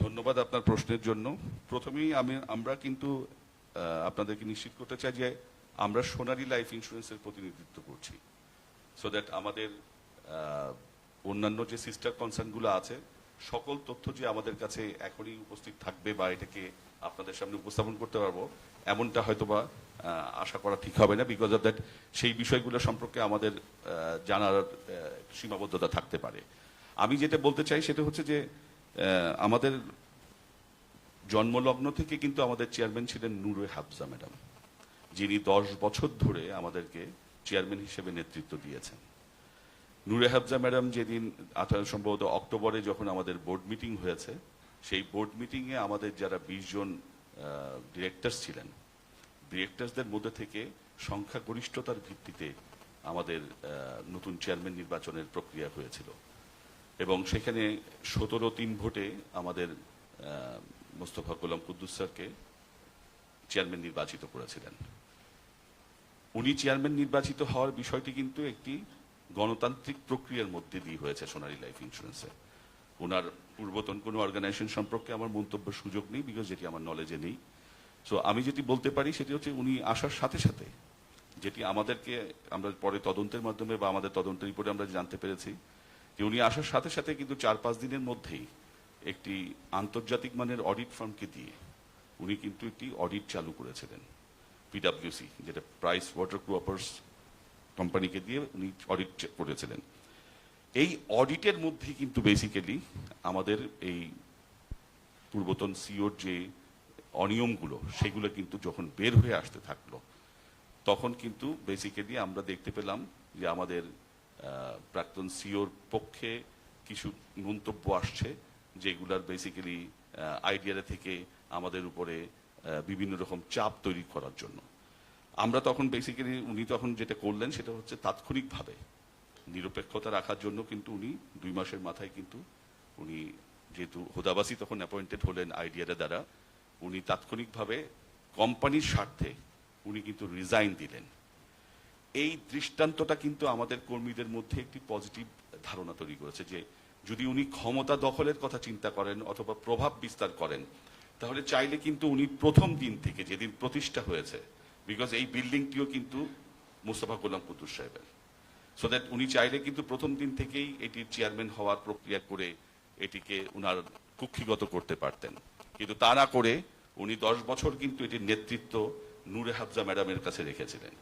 ধন্যবাদ আপনার প্রশ্নের জন্য। প্রথমেই আমরা কিন্তু আপনাদেরকে নিশ্চিত করতে চাই যে আমরা সোনালী লাইফ ইন্স্যুরেন্সের প্রতিনিধিত্ব করছি, সো দ্যাট আমাদের অন্যান্য যে সিস্টার কনসার্নগুলো আছে সকল তথ্য যে আমাদের কাছে এখনই উপস্থিত থাকবে বা এটাকে আপনাদের সামনে উপস্থাপন করতে পারবো এমনটা হয়তোবা আশা করা ঠিক হবে না, বিকজ অফ দ্যাট সেই বিষয়গুলো সম্পর্কে আমাদের জানার সীমাবদ্ধতা থাকতে পারে। আমি যেটা বলতে চাই সেটা হচ্ছে যে আমাদের জন্মলগ্ন থেকে কিন্তু আমাদের চেয়ারম্যান ছিলেন নূরে হাফজা ম্যাডাম, যিনি 10 বছর ধরে আমাদেরকে চেয়ারম্যান হিসেবে নেতৃত্ব দিয়েছেন। নূরে হাফজা ম্যাডাম যেদিন সম্ভবত অক্টোবরে যখন আমাদের বোর্ড মিটিং হয়েছে, সেই বোর্ড মিটিংয়ে আমাদের যারা 20 জন ডিরেক্টরস ছিলেন, ডিরেক্টরসদের মধ্যে থেকে সংখ্যাগরিষ্ঠতার ভিত্তিতে আমাদের নতুন চেয়ারম্যান নির্বাচনের প্রক্রিয়া হয়েছিল, এবং সেখানে 17-3 ভোটে আমাদের মোস্তফা গোলাম কুদ্দুস স্যারকে চেয়ারম্যান নির্বাচিত করেছিলেন। উনি চেয়ারম্যান নির্বাচিত হওয়ার বিষয়টি কিন্তু একটি গণতান্ত্রিক প্রক্রিয়ার মধ্যে দিয়ে হয়েছে সোনালী লাইফ ইন্স্যুরেন্সে। ওনার পূর্বতন কোনো অর্গানাইজেশন সম্পর্কে আমার মন্তব্যের সুযোগ নেই, বিকজ যেটি আমার নলেজে নেই। সো আমি যেটি বলতে পারি সেটি হচ্ছে উনি আসার সাথে সাথে, যেটি আমাদেরকে আমরা পরে তদন্তের মাধ্যমে বা আমাদের তদন্তের রিপোর্টে আমরা জানতে পেরেছি, যে উনি আসার সাথে সাথে কিন্তু 4-5 দিনের মধ্যেই একটি আন্তর্জাতিক মানের অডিট ফার্মকে দিয়ে উনি কিন্তু একটি অডিট চালু করেছিলেন, পিডব্লিউসি, যেটা প্রাইস ওয়াটার কুপার্স কোম্পানিকে দিয়ে উনি অডিট করেছিলেন। এই অডিটের মধ্যে কিন্তু বেসিক্যালি আমাদের এই পূর্বতন সিওর যে অনিয়মগুলো সেগুলো কিন্তু যখন বের হয়ে আসতে থাকলো, তখন কিন্তু বেসিক্যালি আমরা দেখতে পেলাম যে আমাদের প্রাক্তন সিওর পক্ষে কিছু মন্তব্য আসছে যেগুলার বেসিক্যালি আইডিয়া থেকে আমাদের উপরে বিভিন্ন রকম চাপ তৈরি করার জন্য। আমরা তখন বেসিক্যালি উনি তখন যেটা করলেন সেটা হচ্ছে তাৎক্ষণিকভাবে নিরপেক্ষতা রাখার জন্য কিন্তু উনি 2 মাসের মাথায় কিন্তু উনি যেহেতু হুদাবাসী তখন অ্যাপয়েন্টেড হলেন আইডিয়াটা দ্বারা, উনি তাৎক্ষণিকভাবে কোম্পানির স্বার্থে উনি কিন্তু রিজাইন দিলেন। এই দৃষ্টান্তটা কিন্তু আমাদের কর্মীদের মধ্যে একটি পজিটিভ ধারণা তৈরি করেছে যে যদি উনি ক্ষমতা দখলের কথা চিন্তা করেন অথবা প্রভাব বিস্তার করেন, তাহলে চাইলে কিন্তু উনি প্রথম দিন থেকে যেদিন প্রতিষ্ঠা হয়েছে, বিকজ এই বিল্ডিংটিও কিন্তু মোস্তফা গোলাম কুদ্দুস সাহেবের, সো দ্যাট উনি চাইলে কিন্তু প্রথম দিন থেকেই এটির চেয়ারম্যান হওয়ার প্রক্রিয়া করে এটিকে উনার কুক্ষিগত করতে পারতেন, কিন্তু তা না করে উনি 10 বছর কিন্তু এটির নেতৃত্ব নূরে হাফজা ম্যাডামের কাছে রেখেছিলেন।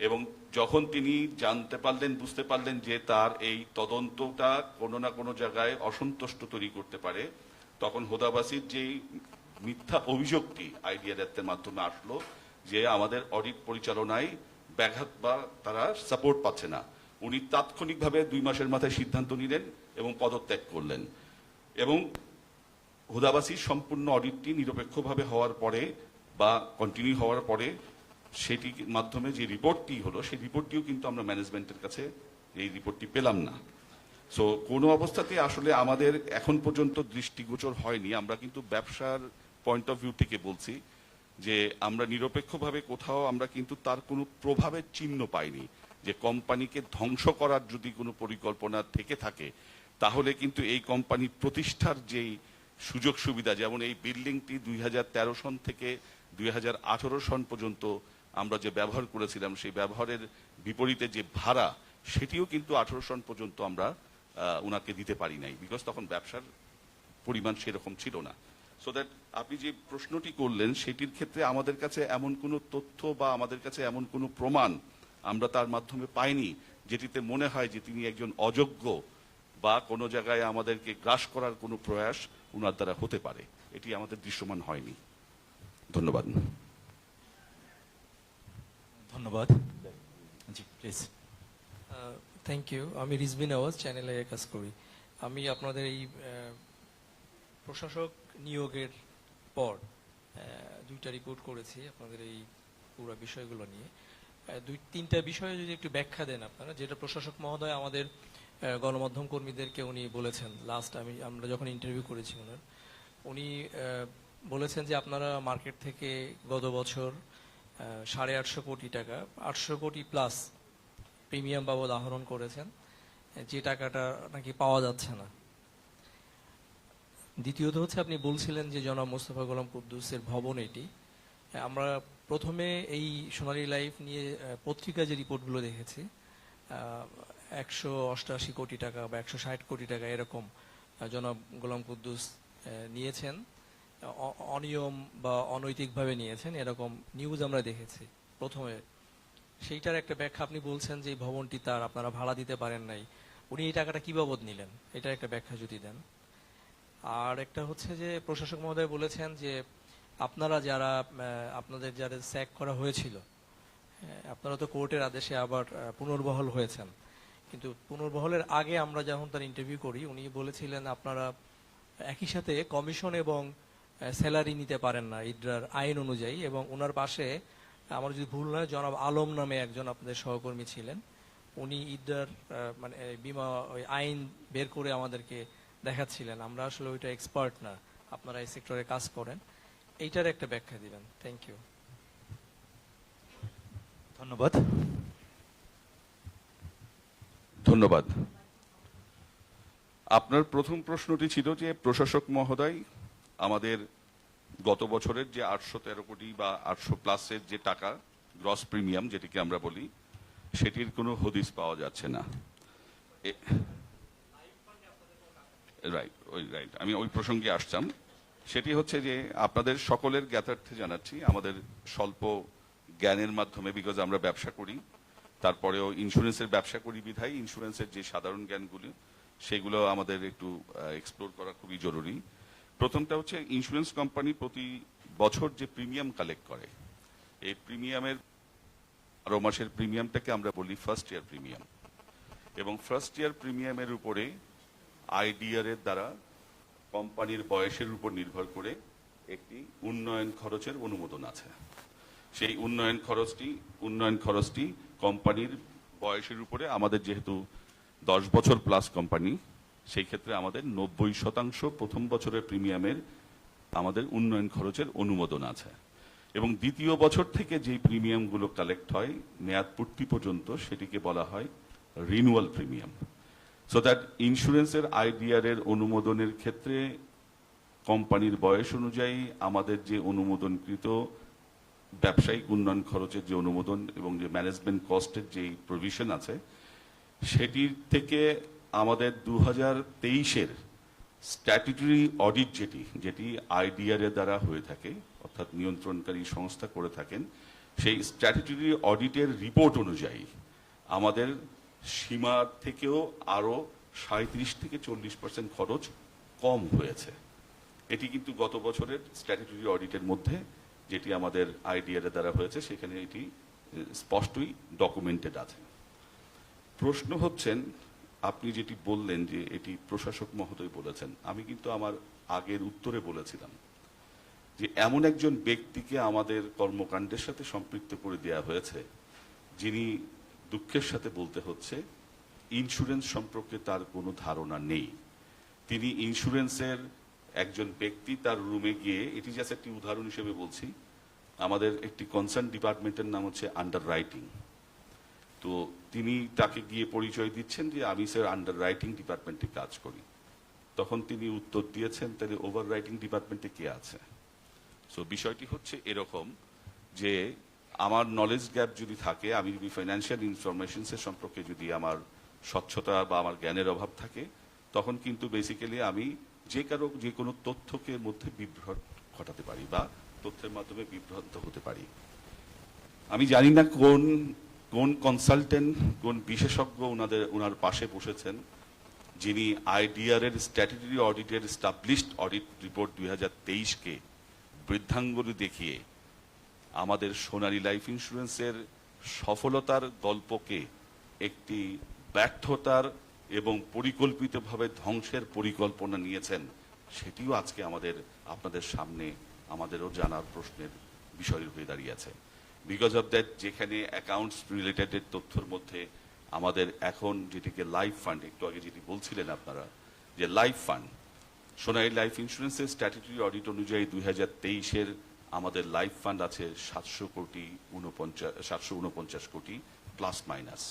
এবং যখন তিনি জানতে পারলেন, বুঝতে পারলেন যে তার এই তদন্তটা কোনো না কোনো জায়গায় অসন্তুষ্ট তৈরি করতে পারে, তখন হুদাবাসীর যেই মিথ্যা অভিযোগটি আইডিয়া দ্যাপ্তের মাধ্যমে আসলো যে আমাদের অডিট পরিচালনায় ব্যাঘাত বা তারা সাপোর্ট পাচ্ছে না, উনি তাৎক্ষণিকভাবে 2 মাসের মাথায় সিদ্ধান্ত নিলেন এবং পদত্যাগ করলেন। এবং হুদাবাসীর সম্পূর্ণ অডিটটি নিরপেক্ষভাবে হওয়ার পরে বা কন্টিনিউ হওয়ার পরে সেটির মাধ্যমে যে রিপোর্টটি হলো সেই রিপোর্টটিও কিন্তু আমরা ম্যানেজমেন্টের কাছে এই রিপোর্টটি পেলাম না। সো কোনো অবস্থাতে আসলে আমাদের এখন পর্যন্ত দৃষ্টিগোচর হয়নি। আমরা কিন্তু ব্যবসার পয়েন্ট অফ ভিউ থেকে বলছি যে আমরা নিরপেক্ষভাবে কোথাও আমরা কিন্তু তার কোনো প্রভাবের চিহ্ন পাইনি যে কোম্পানিকে ধ্বংস করার যদি কোনো পরিকল্পনা থেকে থাকে তাহলে কিন্তু এই কোম্পানির প্রতিষ্ঠার যেই সুযোগ সুবিধা, যেমন এই বিল্ডিংটি 2013 সন থেকে 2018 সন পর্যন্ত আমরা যে ব্যবহার করেছিলাম সেই ব্যবহারের বিপরীতে যে ভাড়া সেটিও কিন্তু 18 সন পর্যন্ত আমরা ওনাকে দিতে পারি নাই, বিকজ তখন ব্যবসার পরিমাণ সেরকম ছিল না। সো দ্যাট আপনি যে প্রশ্নটি করলেন সেটির ক্ষেত্রে আমাদের কাছে এমন কোনো তথ্য বা আমাদের কাছে এমন কোনো প্রমাণ আমরা তার মাধ্যমে পাইনি যেটিতে মনে হয় যে তিনি একজন অযোগ্য বা কোনো জায়গায় আমাদেরকে গ্রাস করার কোনো প্রয়াস ওনার দ্বারা হতে পারে, এটি আমাদের দৃশ্যমান হয়নি। ধন্যবাদ। ধন্যবাদ। জি প্লিজ। Thank you. আমি রিজবিন আওয়াজ, চ্যানেলে কাজ করি। আমি আপনাদের এই প্রশাসক নিয়োগের পর 2টা রিপোর্ট করেছি আপনাদের এই পুরো বিষয়গুলো নিয়ে। 2-3টা বিষয়ে যদি একটু ব্যাখ্যা দেন আপনারা, যেটা প্রশাসক মহোদয় আমাদের গণমাধ্যম কর্মীদেরকে উনি বলেছেন লাস্ট আমরা যখন ইন্টারভিউ করেছি ওনার, উনি বলেছেন যে আপনারা মার্কেট থেকে গত বছর 850 কোটি টাকা 800 কোটি প্লাস প্রিমিয়াম বাবদ আহরণ করেছেন, যে টাকাটা নাকি পাওয়া যাচ্ছে না। দ্বিতীয়ত হচ্ছে আপনি বলছিলেন যে জনাব মোস্তফা গোলাম কুদ্দুসের ভবন এটি। আমরা প্রথমে এই সোনালী লাইফ নিয়ে পত্রিকা যে রিপোর্টগুলো দেখেছি 188 কোটি টাকা বা 160 কোটি টাকা এরকম জনাব গোলাম কুদ্দুস নিয়েছেন, অনিয়ম বা অনৈতিকভাবে নিয়েছেন, এরকম নিউজ আমরা দেখেছি প্রথমে। সেইটার একটা ব্যাখ্যা আপনি বলছেন যে এই ভবনটি তার, আপনারা ভাড়া দিতে পারেন নাই, উনি এই টাকাটা কি বাবদ নিলেন, এটার একটা ব্যাখ্যা যদি দেন। আর একটা হচ্ছে যে প্রশাসক মহোদয় বলেছেন যে আপনারা যারা আপনাদের যারা স্যাক করা হয়েছিল আপনারা তো কোর্টের আদেশে আবার পুনর্বহাল হয়েছেন, কিন্তু পুনর্বহালের আগে আমরা যখন তার ইন্টারভিউ করি উনি বলেছিলেন আপনারা একই সাথে কমিশন এবং স্যালারি নিতে পারেন না ইডরার আইন অনুযায়ী। এবং ওনার পাশে আমার যদি ভুল নয় জনাব আলম নামে একজন আপনাদের সহকর্মী ছিলেন, উনি ইডরার মানে বিমা ওই আইন বের করে আমাদেরকে দেখাচ্ছিলেন। আমরা আসলে ওইটা এক্সপার্ট না, আপনারা এই সেক্টরে কাজ করেন, এইটার একটা ব্যাখ্যা দিবেন। Thank you. ধন্যবাদ। ধন্যবাদ। আপনার প্রথম প্রশ্নটি ছিল যে প্রশাসক মহোদয় আমাদের গত বছরের যে 813 কোটি বা 800 প্লাসের যে টাকা গ্রস প্রিমিয়াম যেটিকে আমরা বলি সেটির কোনো হদিস পাওয়া যাচ্ছে না। রাইট, আমি ওই প্রসঙ্গে আসতাম। সেটি হচ্ছে যে আপনাদের সকলের জ্ঞাতার্থে জানাচ্ছি আমাদের স্বল্প জ্ঞানের মাধ্যমে, বিকজ আমরা ব্যবসা করি, তারপরেও ইন্স্যুরেন্সের ব্যবসা করি বিধায় ইন্স্যুরেন্সের যে সাধারণ জ্ঞানগুলি সেগুলো আমাদের একটু এক্সপ্লোর করা খুবই জরুরি। প্রথমটা হচ্ছে ইন্স্যুরেন্স কোম্পানি প্রতি বছর যে প্রিমিয়াম কালেক্ট করে, এই প্রিমিয়ামের 12 মাসের প্রিমিয়ামটাকে আমরা বলি ফার্স্ট ইয়ার প্রিমিয়াম, এবং ফার্স্ট ইয়ার প্রিমিয়ামের উপরে আইডিআর এর দ্বারা কোম্পানির বয়সের উপর নির্ভর করে একটি উন্নয়ন খরচের অনুমোদন আছে। সেই উন্নয়ন খরচটি কোম্পানির বয়সের উপরে আমাদের যেহেতু 10 বছর প্লাস কোম্পানি, সেই ক্ষেত্রে আমাদের 90% প্রথম বছরের প্রিমিয়ামের আমাদের উন্নয়ন খরচের অনুমোদন আছে, এবং দ্বিতীয় বছর থেকে যে প্রিমিয়ামগুলো কালেক্ট হয় মেয়াদ পূর্তি পর্যন্ত সেটিকে বলা হয় রিনিউয়াল প্রিমিয়াম। সো দ্যাট ইন্স্যুরেন্সের আইডিআর এর অনুমোদনের ক্ষেত্রে কোম্পানির বয়স অনুযায়ী আমাদের যে অনুমোদনকৃত ব্যবসায়িক উন্নয়ন খরচের যে অনুমোদন এবং যে ম্যানেজমেন্ট কস্টের যে প্রভিশন আছে, সেটির থেকে আমাদের 2023-এর স্ট্যাটুটরি অডিট যেটি আইডিআর এর দ্বারা হয়ে থাকে, অর্থাৎ নিয়ন্ত্রণকারী সংস্থা করে থাকেন, সেই স্ট্যাটুটরি অডিটের রিপোর্ট অনুযায়ী আমাদের সীমার থেকেও আরো 37 থেকে 40% খরচ কম হয়েছে। এটি কিন্তু গত বছরের স্ট্যাটুটরি অডিটের মধ্যে যেটি আমাদের আইডিআর এর দ্বারা হয়েছে সেখানে এটি স্পষ্টই ডকুমেন্টেড আছে। প্রশ্ন হচ্ছেন, আপনি যেটি বললেন যে এটি প্রশাসক মহোদয় বলেছেন, আমি কিন্তু আমার আগের উত্তরে বলেছিলাম যে এমন একজন ব্যক্তিকে আমাদের কর্মকাণ্ডের সাথে সম্পৃক্ত করে দেওয়া হয়েছে যিনি, দুঃখের সাথে বলতে হচ্ছে, ইন্স্যুরেন্স সম্পর্কে তার কোনো ধারণা নেই। তিনি ইন্স্যুরেন্সের একজন ব্যক্তি, তার রুমে গিয়ে, এটি জাস্ট একটি উদাহরণ হিসেবে বলছি, আমাদের একটি কনসার্ন ডিপার্টমেন্টের নাম হচ্ছে আন্ডার রাইটিং, তো তিনি তাকে গিয়ে পরিচয় দিচ্ছেন যে আমি স্যার আন্ডার রাইটিং ডিপার্টমেন্টে কাজ করি। তখন তিনি উত্তর দিয়েছেন, তাহলে ওভার রাইটিং ডিপার্টমেন্টে কে আছে? সো বিষয়টি হচ্ছে এরকম যে আমার নলেজ গ্যাপ যদি থাকে, আমি যদি ফাইন্যান্সিয়াল ইনফরমেশনসের সম্পর্কে যদি আমার স্বচ্ছতা বা আমার জ্ঞানের অভাব থাকে, তখন কিন্তু বেসিক্যালি আমি যে কোনো তথ্যকে মধ্যে বিভ্রাট ঘটাতে পারি বা তথ্যের মাধ্যমে বিভ্রান্ত হতে পারি। আমি জানি না কোন কনসালটেন্ট, কোন বিশেষজ্ঞ ওনার পাশে বসেছেন যিনি আইডিআর এর স্ট্যাটুটরি অডিটের স্টাবলিশড অডিট রিপোর্ট 2023-কে বৃদ্ধাঙ্গুলি দেখিয়ে আমাদের সোনালী লাইফ ইন্স্যুরেন্সের সফলতার গল্পকে একটি ব্যর্থতার এবং পরিকল্পিতভাবে ধ্বংসের পরিকল্পনা নিয়েছেন, সেটিও আজকে আপনাদের সামনে আমাদেরও জানার প্রশ্নের বিষয় হয়ে দাঁড়িয়েছে। বিকজ অফ দ্যাট, যেখানে অ্যাকাউন্টস রিলেটেড তথ্যের মধ্যে আমাদের এখন যেটিকে লাইফ ফান্ড, একটু আগে যেটি বলছিলেন আপনারা যে লাইফ ফান্ড, সোনালী লাইফ ইন্স্যুরেন্সের স্ট্যাটুটরি অডিট অনুযায়ী 2023-এর আমাদের লাইফ ফান্ড আছে 749 কোটি প্লাস মাইনাস,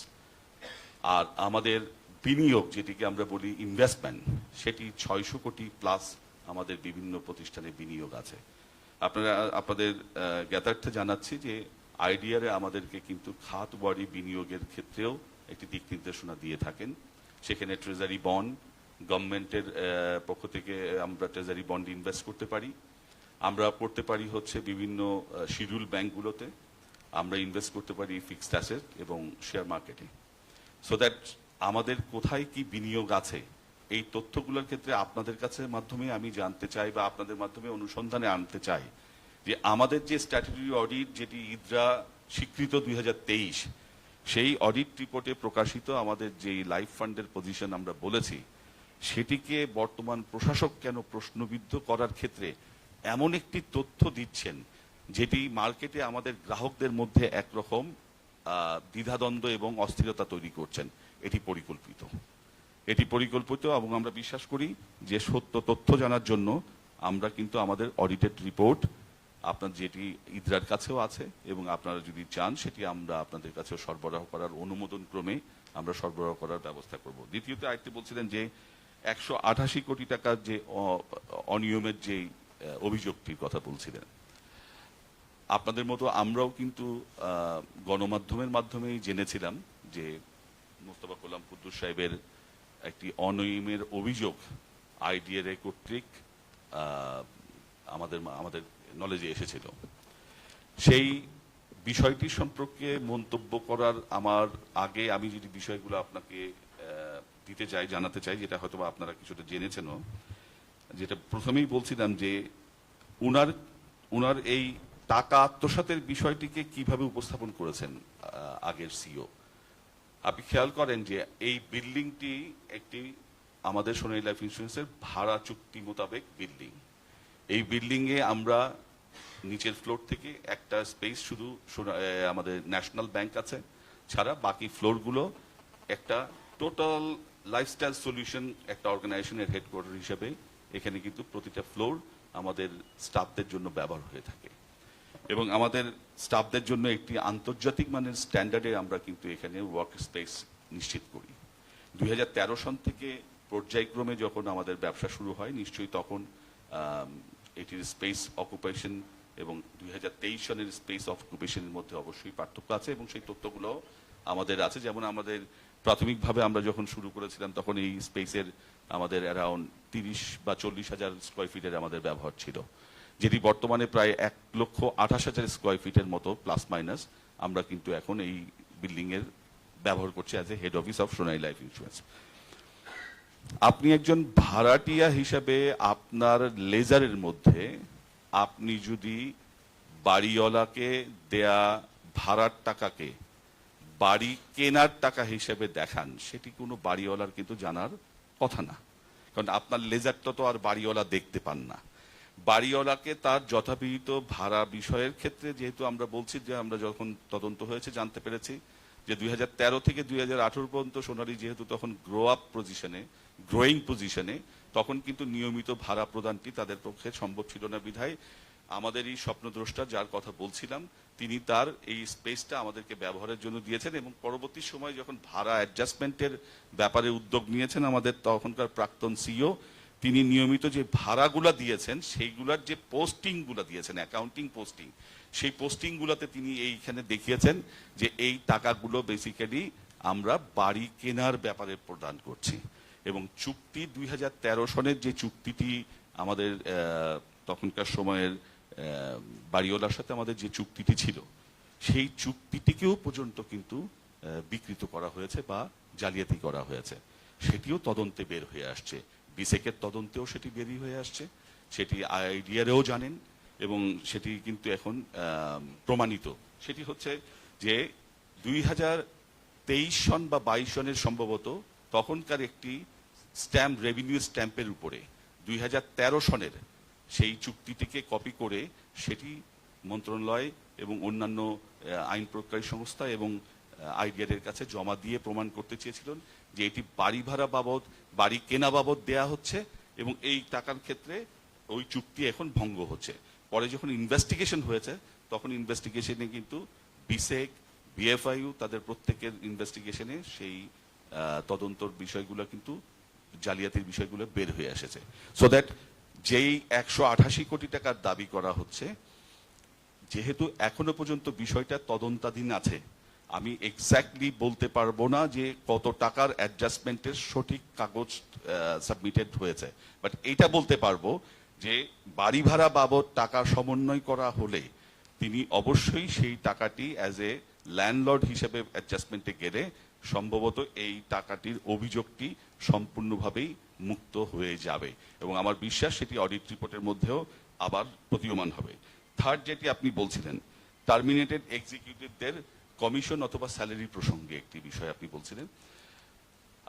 আর আমাদের বিনিয়োগ যেটিকে আমরা বলি ইনভেস্টমেন্ট, সেটি 600 কোটি প্লাস আমাদের বিভিন্ন প্রতিষ্ঠানে বিনিয়োগ আছে। আপনাদের জ্ঞাতার্থে জানাচ্ছি যে আইডিআর আমাদেরকে কিন্তু খাত ওয়ারি বিনিয়োগের ক্ষেত্রেও একটি দিক নির্দেশনা দিয়ে থাকেন। সেখানে ট্রেজারি বন্ড, গভর্নমেন্টের পক্ষ থেকে আমরা ট্রেজারি বন্ড ইনভেস্ট করতে পারি, আমরা করতে পারি হচ্ছে বিভিন্ন শিডিউল ব্যাংকগুলোতে, আমরা ইনভেস্ট করতে পারি ফিক্সড অ্যাসেট এবং শেয়ার মার্কেটে। সো দ্যাট আমাদের কোথায় কি বিনিয়োগ আছে, এই তথ্যগুলোর ক্ষেত্রে আপনাদের কাছে মাধ্যমে আমি জানতে চাই বা আপনাদের মাধ্যমে অনুসন্ধানে আনতে চাই যে আমাদের যে স্ট্যাটুটরি অডিট, যেটি ইদ্রা স্বীকৃত 2023, সেই অডিট রিপোর্টে প্রকাশিত আমাদের যে লাইফ ফান্ডের পজিশন আমরা বলেছি, সেটিকে বর্তমান প্রশাসক কেন প্রশ্নবিদ্ধ করার ক্ষেত্রে এমন একটি তথ্য দিচ্ছেন যেটি মার্কেটে আমাদের গ্রাহকদের মধ্যে একরকম দ্বিধাদ্বন্দ্ব এবং অস্থিরতা তৈরি করছেন। এটি পরিকল্পিত এবং আমরা বিশ্বাস করি যে সত্য তথ্য জানার জন্য আমরা কিন্তু আমাদের অডিটেড রিপোর্ট আপনার যেটি ইদ্রার কাছেও আছে এবং আপনারা যদি চান সেটি আমরা আপনাদের কাছেও সরবরাহ করার অনুমোদন ক্রমে আমরা সরবরাহ করার ব্যবস্থা করব। দ্বিতীয়ত আরেকটি বলছিলেন যে 188 কোটি টাকার যে অনিয়মের যে অভিযোগটির কথা বলছিলেন, আপনাদের মতো আমরাও কিন্তু গণমাধ্যমের মাধ্যমেই জেনেছিলাম যে মোস্তফা গোলাম কুদ্দুস সাহেবের একটি অনিয়মের অভিযোগ আইডিআর কর্তৃক আমাদের নলেজে এসেছিল। সেই বিষয়টি সম্পর্কে মন্তব্য করার আমার আগে আমি যদি বিষয়গুলো আপনাকে জানাতে চাই, যেটা হয়তো আপনারা কিছুটা জেনেছেনও, যেটা প্রথমেই বলছিলাম যে উনার এই টাকা আত্মসাতের বিষয়টিকে কিভাবে উপস্থাপন করেছেন আগের সিও। আপনি খেয়াল করেন যে এই বিল্ডিংটি একটি আমাদের সোনালী লাইফ ইন্স্যুরেন্সের ভাড়া চুক্তি মোতাবেক বিল্ডিং। এই বিল্ডিং এ আমরা নিচের ফ্লোর থেকে একটা স্পেস শুধু আমাদের ন্যাশনাল ব্যাংক আছে, ছাড়া বাকি ফ্লোরগুলো একটা টোটাল লাইফস্টাইল সলিউশন একটা অর্গানাইজেশনের হেডকোয়ার্টার হিসেবে এখানে কিন্তু প্রতিটা ফ্লোর আমাদের স্টাফদের জন্য ব্যবহার হয়ে থাকে এবং আমাদের স্টাফদের জন্য একটি আন্তর্জাতিক মানের স্ট্যান্ডার্ডে আমরা কিন্তু এখানে ওয়ার্ক স্পেস নিশ্চিত করি। 2013 সন থেকে পর্যায়ক্রমে যখন আমাদের ব্যবসা শুরু হয়, নিশ্চয়ই তখন এটির স্পেস অকুপেশন এবং 2023 সনের স্পেস অকুপেশনের মধ্যে অবশ্যই পার্থক্য আছে এবং সেই তথ্যগুলো আমাদের আছে। যেমন আমাদের প্রাথমিকভাবে আমরা যখন শুরু করেছিলাম তখন এই স্পেসের আমাদের অ্যারাউন্ড 30 বা 40 হাজার স্কোয়ার ফিটের আমাদের ব্যবহার ছিল, যেটি বর্তমানে প্রায় 1,28,000 স্কোয়ার ফিটের মতো প্লাস মাইনাস আমরা কিন্তু এখন এই বিল্ডিং এর ব্যবহার করছি as a head office of Sonali life insurance. আপনি একজন ভাড়াটিয়া হিসাবে আপনার লেজারের মধ্যে আপনি যদি বাড়িওয়ালাকে দেয়া ভাড়ার টাকাকে বাড়ি কেনার টাকা হিসেবে দেখান, সেটি কোনো বাড়িওয়ালার কিন্তু জানার কথা না, কারণ আপনার লেজারটা তো আর বাড়িওয়ালা দেখতে পান না। বাড়িওয়ালাকে তার যথাবিহিত ভাড়া বিষয়ের ক্ষেত্রে, যেহেতু আমরা বলছি যে আমরা যখন তদন্ত হয়েছে জানতে পেরেছি যে 2013 থেকে 2018 পর্যন্ত সোনালী যেহেতু তখন গ্রোয়িং পজিশনে, তখন কিন্তু নিয়মিত ভাড়া প্রদানটি তাদের পক্ষে সম্ভব ছিল না। বিধায় আমাদের এই স্বপ্নদ্রষ্টা যার কথা বলছিলাম, তিনি তার এই স্পেসটা আমাদেরকে ব্যবহারের জন্য দিয়েছেন এবং পরবর্তী সময় যখন ভাড়া অ্যাডজাস্টমেন্টের ব্যাপারে উদ্যোগ নিয়েছেন আমাদের তখনকার প্রাক্তন সিইও, তিনি নিয়মিত যে ভাড়াগুলা দিয়েছেন সেইগুলার যে পোস্টিংগুলা দিয়েছেন, অ্যাকাউন্টিং পোস্টিং, সেই পোস্টিংগুলোতে তিনি এইখানে দেখিয়েছেন যে এই টাকাগুলো বেসিক্যালি আমরা বাড়ি কেনার ব্যাপারে প্রদান করছি। এবং চুক্তি 2013 সনের যে চুক্তিটি আমাদের তখনকার সময়ের বাড়িওয়ালার সাথে আমাদের যে চুক্তিটি ছিল, সেই চুক্তিটিকেও পর্যন্ত কিন্তু বিকৃত করা হয়েছে বা জালিয়াতি করা হয়েছে, সেটিও তদন্তে বের হয়ে আসছে। বিসেকের তদন্তেও সেটি বেরিয়ে হয়ে আসছে, সেটি আইডিআরেও জানেন এবং সেটি কিন্তু এখন প্রমাণিত। সেটি হচ্ছে যে 2023 সন বা 22 সনের সম্ভবত তখনকার একটি স্ট্যাম্প, রেভিনিউ স্ট্যাম্পের উপরে 2013 সনের সেই চুক্তিটিকে কপি করে সেটি মন্ত্রণালয় এবং অন্যান্য আইন প্রয়োগকারী সংস্থা এবং আইডিআরের কাছে জমা দিয়ে প্রমাণ করতে চেয়েছিলেন যে এটি বাড়ি ভাড়া বাবদ, বাড়ি কেনা বাবদ দেয়া হচ্ছে এবং এই টাকার ক্ষেত্রে ওই চুক্তি এখন ভঙ্গ হচ্ছে। পরে যখন ইনভেস্টিগেশন হয়েছে তখন ইনভেস্টিগেশনে কিন্তু বিসেক, বিএফআইইউ তাদের প্রত্যেকের ইনভেস্টিগেশনে সেই তদন্তর বিষয়গুলো কিন্তু জালিয়াতির বিষয়গুলো বের হয়ে এসেছে। সো দ্যাট যেই 188 কোটি টাকার দাবি করা হচ্ছে, যেহেতু এখনো পর্যন্ত বিষয়টা তদন্তাধীন আছে, আমি এক্স্যাক্টলি বলতে পারবো না যে কত টাকার অ্যাডজাস্টমেন্টের সঠিক কাগজ সাবমিটেড হয়েছে, বাট এটা বলতে পারবো যে বাড়ি ভাড়া বাবদ টাকা সমন্বয় করা হলে তিনি অবশ্যই সেই টাকাটি অ্যাজ এ ল্যান্ডলর্ড হিসেবে অ্যাডজাস্টমেন্টে গেলে সম্ভবত এই টাকাটির অভিযোগটি সম্পূর্ণভাবেই মুক্ত হয়ে যাবে এবং আমার বিশ্বাস সেটি অডিট রিপোর্টের মধ্যেও আবার প্রতীয়মান হবে। থার্ড, যেটি আপনি বলছিলেন টার্মিনেটেড এক্সিকিউটিভদের কমিশন অথবা স্যালারি প্রসঙ্গে একটি বিষয় আপনি বলছিলেন।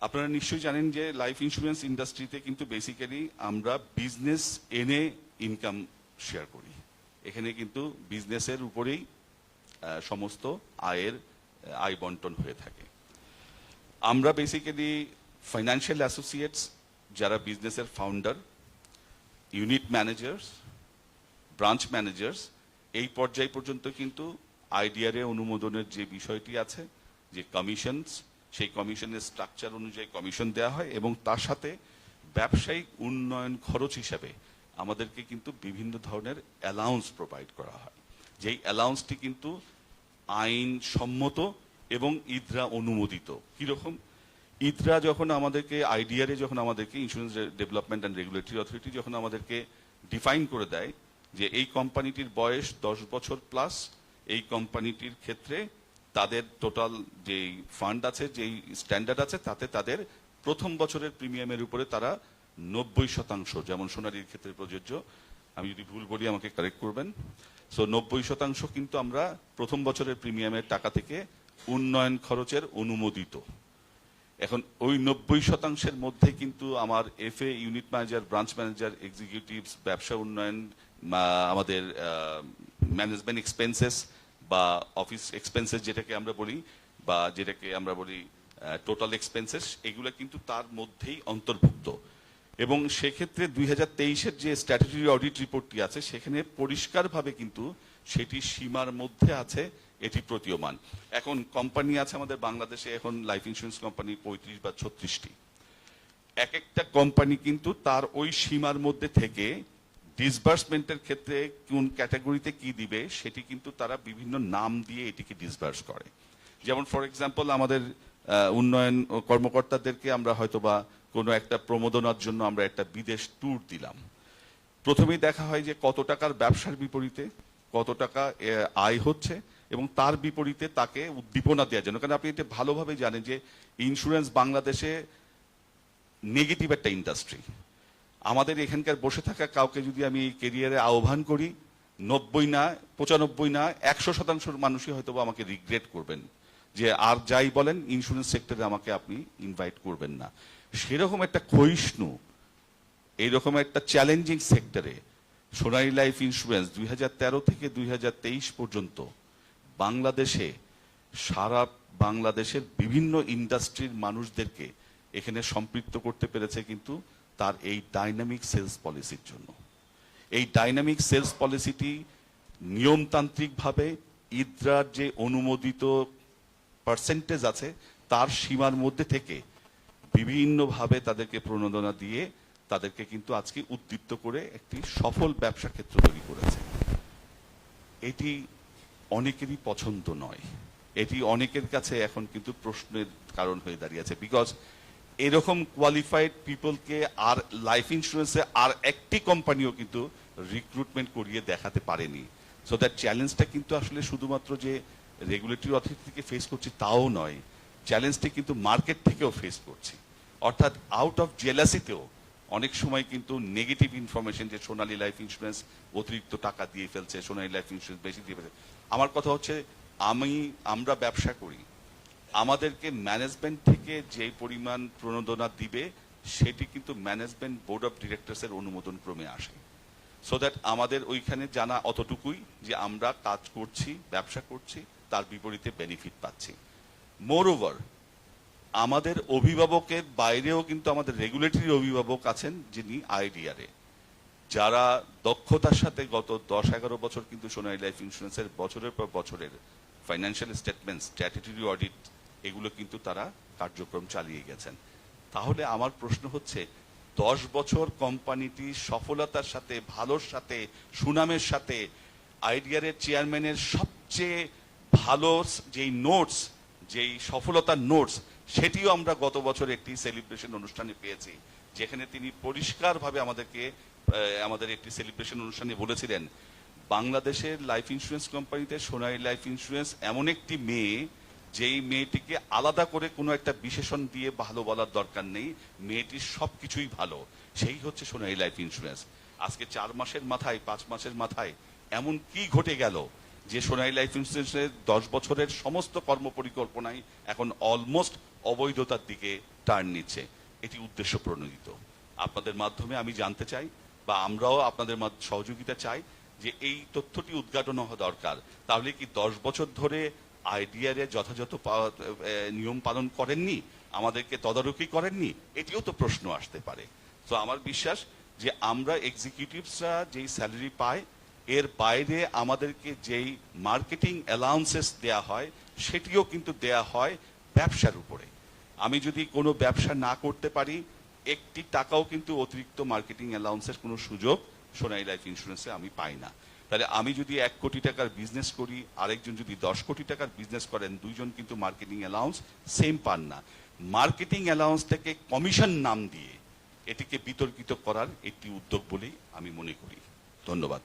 আপনারা নিশ্চয়ই জানেন যে লাইফ ইন্স্যুরেন্স ইন্ডাস্ট্রিতে কিন্তু বেসিক্যালি আমরা বিজনেস এনে ইনকাম শেয়ার করি। এখানে কিন্তু বিজনেসের উপরেই সমস্ত আয় বন্টন হয়ে থাকে। আমরা বেসিক্যালি ফাইন্যান্সিয়াল অ্যাসোসিয়েটস যারা বিজনেসের founder, unit managers, branch managers, এই পর্যায় পর্যন্ত কিন্তু আইডিআরএ অনুমোদনের যে বিষয়টি আছে, যে কমিশনস, সেই কমিশনের স্ট্রাকচার অনুযায়ী কমিশন দেওয়া হয় এবং তার সাথে ব্যবসায়িক উন্নয়ন খরচ হিসাবে আমাদেরকে কিন্তু বিভিন্ন ধরনের অ্যালাউন্স প্রোভাইড করা হয়, যেই অ্যালাউন্সটি কিন্তু আইন সম্মত এবং ইদরা অনুমোদিত। কিরকম? ইদরা যখন আমাদেরকে, আইডিআরএ যখন আমাদেরকে, insurance development and regulatory authority যখন আমাদেরকে ডিফাইন করে দেয় যে এই কোম্পানিটির বয়স 10 বছর প্লাস, এই কোম্পানিটির ক্ষেত্রে তাদের টোটাল যেই ফান্ড আছে, যেই স্ট্যান্ডার্ড আছে, তাতে তাদের প্রথম বছরের প্রিমিয়ামের উপরে তারা 90%, যেমন সোনালীর ক্ষেত্রে প্রযোজ্য, আমি যদি ভুল বলি আমাকে কারেক্ট করবেন, সো 90% কিন্তু আমরা প্রথম বছরের প্রিমিয়ামের টাকা থেকে উন্নয়ন খরচের অনুমোদিত এখন ওই 90% মধ্যে কিন্তু আমার FA, unit manager, branch manager, executives, ব্যবসা উন্নয়ন, আমাদের ম্যানেজমেন্ট এক্সপেন্সেস বা অফিস এক্সপেন্সেস যেটাকে আমরা বলি, বা যেটাকে আমরা বলি টোটাল এক্সপেন্সেস, এগুলো কিন্তু তার মধ্যেই অন্তর্ভুক্ত। এবং সেক্ষেত্রে 2023-এর যে স্ট্যাটুটরি অডিট রিপোর্টটি আছে সেখানে পরিষ্কারভাবে কিন্তু সেটি সীমার মধ্যে আছে, এটি প্রতীয়মান। এখন কোম্পানি আছে আমাদের বাংলাদেশে, এখন লাইফ ইন্স্যুরেন্স কোম্পানি 35 বা 36টি। এক একটা কোম্পানি কিন্তু তার ওই সীমার মধ্যে থেকে ডিসবার্সমেন্টের ক্ষেত্রে কোন ক্যাটাগরিতে কি দিবে সেটি কিন্তু তারা বিভিন্ন নাম দিয়ে এটিকে ডিসবার্স করে। যেমন ফর এক্সাম্পল আমাদের উন্নয়ন ও কর্মকর্তাদেরকে আমরা হয়তোবা কোনো একটা প্রমোদনার জন্য আমরা একটা বিদেশ ট্যুর দিলাম। প্রথমেই দেখা হয় যে কত টাকার ব্যবসার বিপরীতে কত টাকা আয় হচ্ছে, এবং তার বিপরীতে তাকে উদ্দীপনা দেওয়ার জন্য, কারণ আপনি এটা ভালোভাবে জানেন যে ইন্স্যুরেন্স বাংলাদেশে নেগেটিভ একটা ইন্ডাস্ট্রি। আমাদের এখানকার বসে থাকা কাউকে যদি আমি কেরিয়ারে আহ্বান করি, 90 না 95 না 100% মানুষই হয়তো আমাকে রিগ্রেট করবেন যে আর যাই বলেন ইন্স্যুরেন্স সেক্টরে আমাকে আপনি ইনভাইট করবেন না। সেরকম একটা ক্ষয়িষ্ণু, এইরকম একটা চ্যালেঞ্জিং সেক্টরে সোনালী লাইফ ইন্স্যুরেন্স 2013 থেকে 2023 পর্যন্ত বাংলাদেশে, সারা বাংলাদেশের বিভিন্ন ইন্ডাস্ট্রির মানুষদেরকে এখানে সম্পৃক্ত করতে পেরেছে কিন্তু তার এই ডাইনামিক সেলস পলিসির জন্য। এই ডাইনামিক সেলস পলিসিটি নিয়মতান্ত্রিকভাবে ইদ্রার যে অনুমোদিত পার্সেন্টেজ আছে তার সীমার মধ্যে থেকে বিভিন্নভাবে তাদেরকে প্রণোদনা দিয়ে তাদেরকে কিন্তু আজকে উদ্দীপ্ত করে একটি সফল ব্যবসা ক্ষেত্র তৈরি করেছে। এটি অনেকেরই পছন্দ নয়, এটি অনেকের কাছে এখন কিন্তু প্রশ্নের কারণ হয়ে দাঁড়িয়েছে, বিকজ এরকম কোয়ালিফাইড পিপলকে আর লাইফ ইন্স্যুরেন্সে আর একটি কোম্পানিও কিন্তু রিক্রুটমেন্ট করিয়ে দেখাতে পারেনি। সো দ্যাট চ্যালেঞ্জটা কিন্তু আসলে শুধুমাত্র যে রেগুলেটরি অথরিটি থেকে ফেস করছি তাও নয়, চ্যালেঞ্জটি কিন্তু মার্কেট থেকেও ফেস করছি। অর্থাৎ আউট অফ জেলাসিতেও অনেক সময় কিন্তু নেগেটিভ ইনফরমেশন যে সোনালী লাইফ ইন্স্যুরেন্স অতিরিক্ত টাকা দিয়ে ফেলছে, সোনালী লাইফ ইন্স্যুরেন্স বেশি দিয়ে ফেলছে। আমার কথা হচ্ছে আমরা ব্যবসা করি, আমাদেরকে ম্যানেজমেন্ট থেকে যে পরিমাণ প্রণোদনা দিবে সেটি কিন্তু ম্যানেজমেন্ট বোর্ড অফ ডিরেক্টরসের অনুমোদন ক্রমে আসে। সো দ্যাট আমাদের ওইখানে জানা অতটুকুই যে আমরা কাজ করছি, ব্যবসা করছি, তার বিপরীতে বেনিফিট পাচ্ছি। মোর ওভার আমাদের অভিভাবকের বাইরেও কিন্তু আমাদের রেগুলেটরি অভিভাবক আছেন যিনি আইডিআরে, যারা দক্ষতার সাথে গত 10-11 বছর কিন্তু সোনালী লাইফ ইন্স্যুরেন্সের বছরের পর বছরের ফাইন্যান্সিয়াল স্টেটমেন্ট, স্ট্যাটুটরি অডিট এগুলো কিন্তু তারা কার্যক্রম চালিয়ে গেছেন। তাহলে আমার প্রশ্ন হচ্ছে 10 বছর কোম্পানিটি সফলতার সাথে, ভালোর সাথে, সুনামের সাথে আইডিআরের চেয়ারম্যানের সবচেয়ে ভালো যেই নোটস, যেই সফলতার নোটস, সেটিও আমরা গত বছর একটি সেলিব্রেশন অনুষ্ঠানে পেয়েছি, যেখানে তিনি পরিষ্কারভাবে আমাদের একটি সেলিব্রেশন অনুষ্ঠানে বলেছিলেন বাংলাদেশের লাইফ ইন্স্যুরেন্স কোম্পানিতে সোনালী লাইফ ইন্স্যুরেন্স এমন একটি মেয়ে যেই মেয়েটিকে আলাদা করে কোনো একটা বিশেষণ দিয়ে ভালো বলার দরকার নেই, মেয়েটির সবকিছুই ভালো, সেই হচ্ছে সোনালী লাইফ ইন্স্যুরেন্স। আজকে 4 মাসের মাথায়, 5 মাসের মাথায় এমন কি ঘটে গেল যে সোনালী লাইফ ইন্স্যুরেন্সের 10 বছরের সমস্ত কর্মপরিকল্পনাই এখন অলমোস্ট অবৈধতার দিকে টার্ন নিচ্ছে। এটি উদ্দেশ্য প্রণোদিত। আপনাদের মাধ্যমে আমি জানতে চাই, বা আমরাও আপনাদের সহযোগিতা চাই যে এই তথ্যটি উদ্ঘাটন হওয়া দরকার। তাহলে কি 10 বছর ধরে আইডিআরে যথাযথ নিয়ম পালন করেননি, আমাদেরকে তদারকি করেননি, এটিও তো প্রশ্ন আসতে পারে। তো আমার বিশ্বাস যে আমরা এক্সিকিউটিভসরা যেই স্যালারি পাই এর বাইরে আমাদেরকে যেই মার্কেটিং অ্যালাউন্সেস দেয়া হয় সেটিও কিন্তু দেয়া হয় ব্যবসার উপরে। আমি যদি কোনো ব্যবসা না করতে পারি, একটি টাকাও কিন্তু অতিরিক্ত মার্কেটিং অ্যালাউন্সের কোনো সুযোগ সোনালী লাইফ ইন্স্যুরেন্সে আমি পাই না। তাহলে আমি যদি 1 কোটি টাকার বিজনেস করি, আরেকজন যদি 10 কোটি টাকার বিজনেস করেন, দুইজন কিন্তু মার্কেটিং অ্যালাউন্স সেম পান না। মার্কেটিং অ্যালাউন্স থেকে কমিশন নাম দিয়ে এটিকে বিতর্কিত করার একটি উদ্যোগ বলেই আমি মনে করি। ধন্যবাদ।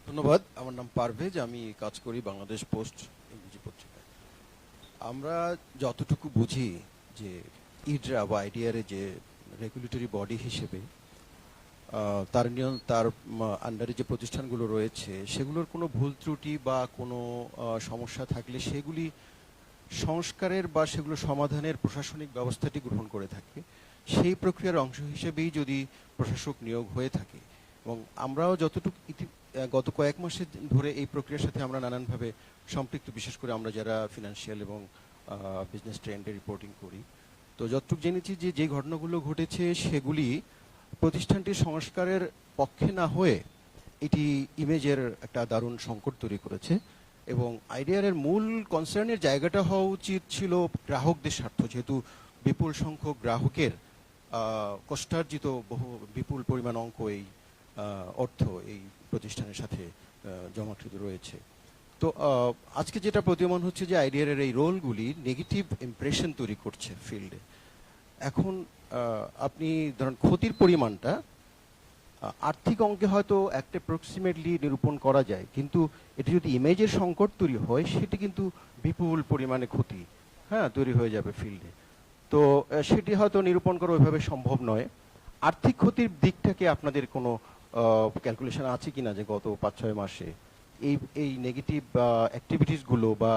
ধন্যবাদ। আমার নাম পারভেজ, আমি কাজ করি বাংলাদেশ পোস্ট ইংরেজি পত্রিকায়। আমরা যতটুকু বুঝি যে ইডরা বা আইডিআরে যে রেগুলেটরি বডি হিসেবে তার আন্ডারে যে প্রতিষ্ঠানগুলো রয়েছে সেগুলোর কোনো ভুল ত্রুটি বা কোনো সমস্যা থাকলে সেগুলি সংস্কারের বা সেগুলো সমাধানের প্রশাসনিক ব্যবস্থাটি গ্রহণ করে থাকে। সেই প্রক্রিয়ার অংশ হিসেবেই যদি প্রশাসক নিয়োগ হয়ে থাকে, এবং আমরাও যতটুকু গত কয়েক মাসে ধরে এই প্রক্রিয়ার সাথে আমরা নানানভাবে সম্পৃক্ত, বিশেষ করে আমরা যারা ফিনান্সিয়াল এবং বিজনেস ট্রেন্ডে রিপোর্টিং করি, তো যতটুকু জেনেছি যে ঘটনাগুলো ঘটেছে সেগুলি প্রতিষ্ঠানটির সংস্কারের পক্ষে না হয়ে এটি ইমেজের একটা দারুণ সংকট তৈরি করেছে। এবং আইডিআর মূল কনসার্নের জায়গাটা হওয়া উচিত ছিল গ্রাহকদের স্বার্থ, যেহেতু বিপুল সংখ্যক গ্রাহকের কষ্টার্জিত বিপুল পরিমাণ অঙ্ক এই অর্থ এই প্রতিষ্ঠানের সাথে জমাকৃত রয়েছে। তো আজকে যেটা প্রতীয়মান হচ্ছে যে আইডিআর এই রোলগুলি নেগেটিভ ইমপ্রেশন তৈরি করছে ফিল্ডে। এখন আপনি ধরেন ক্ষতির পরিমাণটা আর্থিক অঙ্কে হয়তো একটা অ্যাপ্রক্সিমেটলি নিরূপণ করা যায়, কিন্তু এটি যদি ইমেজের সংকট তৈরি হয় সেটি কিন্তু বিপুল পরিমাণে ক্ষতি তৈরি হয়ে যাবে ফিল্ডে। তো সেটি হয়তো নিরূপণ করা ওইভাবে সম্ভব নয়। আর্থিক ক্ষতির দিকটাকে আপনাদের কোনো ক্যালকুলেশন আছে কিনা, যে গত 5-6 মাসে এই নেগেটিভ অ্যাক্টিভিটিসগুলো বা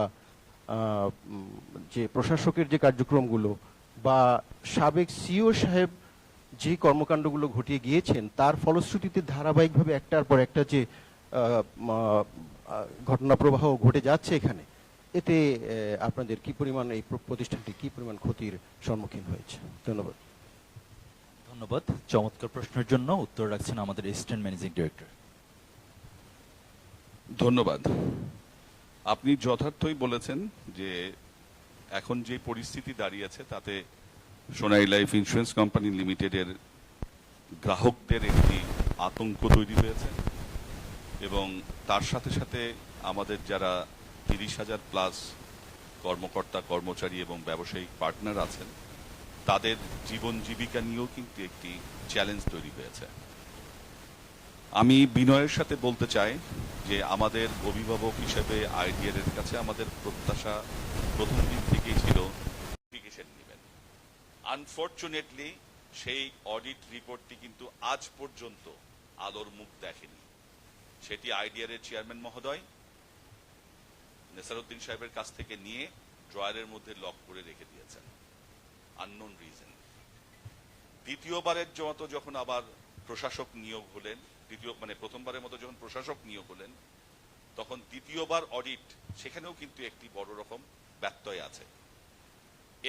যে প্রশাসকের যে কার্যক্রমগুলো বা সাবেক সিও সাহেব যে কর্মকাণ্ডগুলো ঘটিয়ে গিয়েছেন তার ফলশ্রুতিতে ধারাবাহিকভাবে একটার পর একটা যে ঘটনা প্রবাহ ঘটে যাচ্ছে এখানে, এতে আপনাদের কি পরিমাণ এই প্রতিষ্ঠানটি কি পরিমাণ ক্ষতির সম্মুখীন হয়েছে? ধন্যবাদ। ধন্যবাদ। চমৎকার প্রশ্নের জন্য উত্তর রাখছেন আমাদের অ্যাসিস্ট্যান্ট ম্যানেজিং ডিরেক্টর। ধন্যবাদ। আপনি যথার্থই বলেছেন যে এখন যে পরিস্থিতি দাঁড়িয়েছে তাতে সোনালী লাইফ ইন্স্যুরেন্স কোম্পানি লিমিটেডের গ্রাহকদের একটি আতঙ্ক তৈরি হয়েছে, এবং তার সাথে সাথে আমাদের যারা 30,000 প্লাস কর্মকর্তা কর্মচারী এবং ব্যবসায়িক পার্টনার আছেন তাদের জীবন জীবিকা নিয়েও কিন্তু একটি চ্যালেঞ্জ তৈরি হয়েছে। আমি বিনয়ের সাথে বলতে চাই যে আমাদের অভিভাবক হিসেবে আইডিআর এর কাছে আমাদের প্রত্যাশা প্রথম দিন থেকেই ছিল নোটিফিকেশন নেবেন। আনফরচুনেটলি সেই অডিট রিপোর্টটি কিন্তু আজ পর্যন্ত আলোর মুখ দেখেনি। সেটি আইডিআর এর চেয়ারম্যান মহোদয় নেসারউদ্দিন সাহেবের কাছ থেকে নিয়ে ড্রয়ারের মধ্যে লক করে রেখে দিয়েছেন, আননোন রিজন। দ্বিতীয়বারের মতো যখন আবার প্রশাসক নিয়োগ হলেন, প্রথমবারের মতো যখন প্রশাসক নিয়োগ হলেন, তখন দ্বিতীয়বার অডিট, সেখানেও কিন্তু একটি বড় রকম ব্যত্যয় আছে।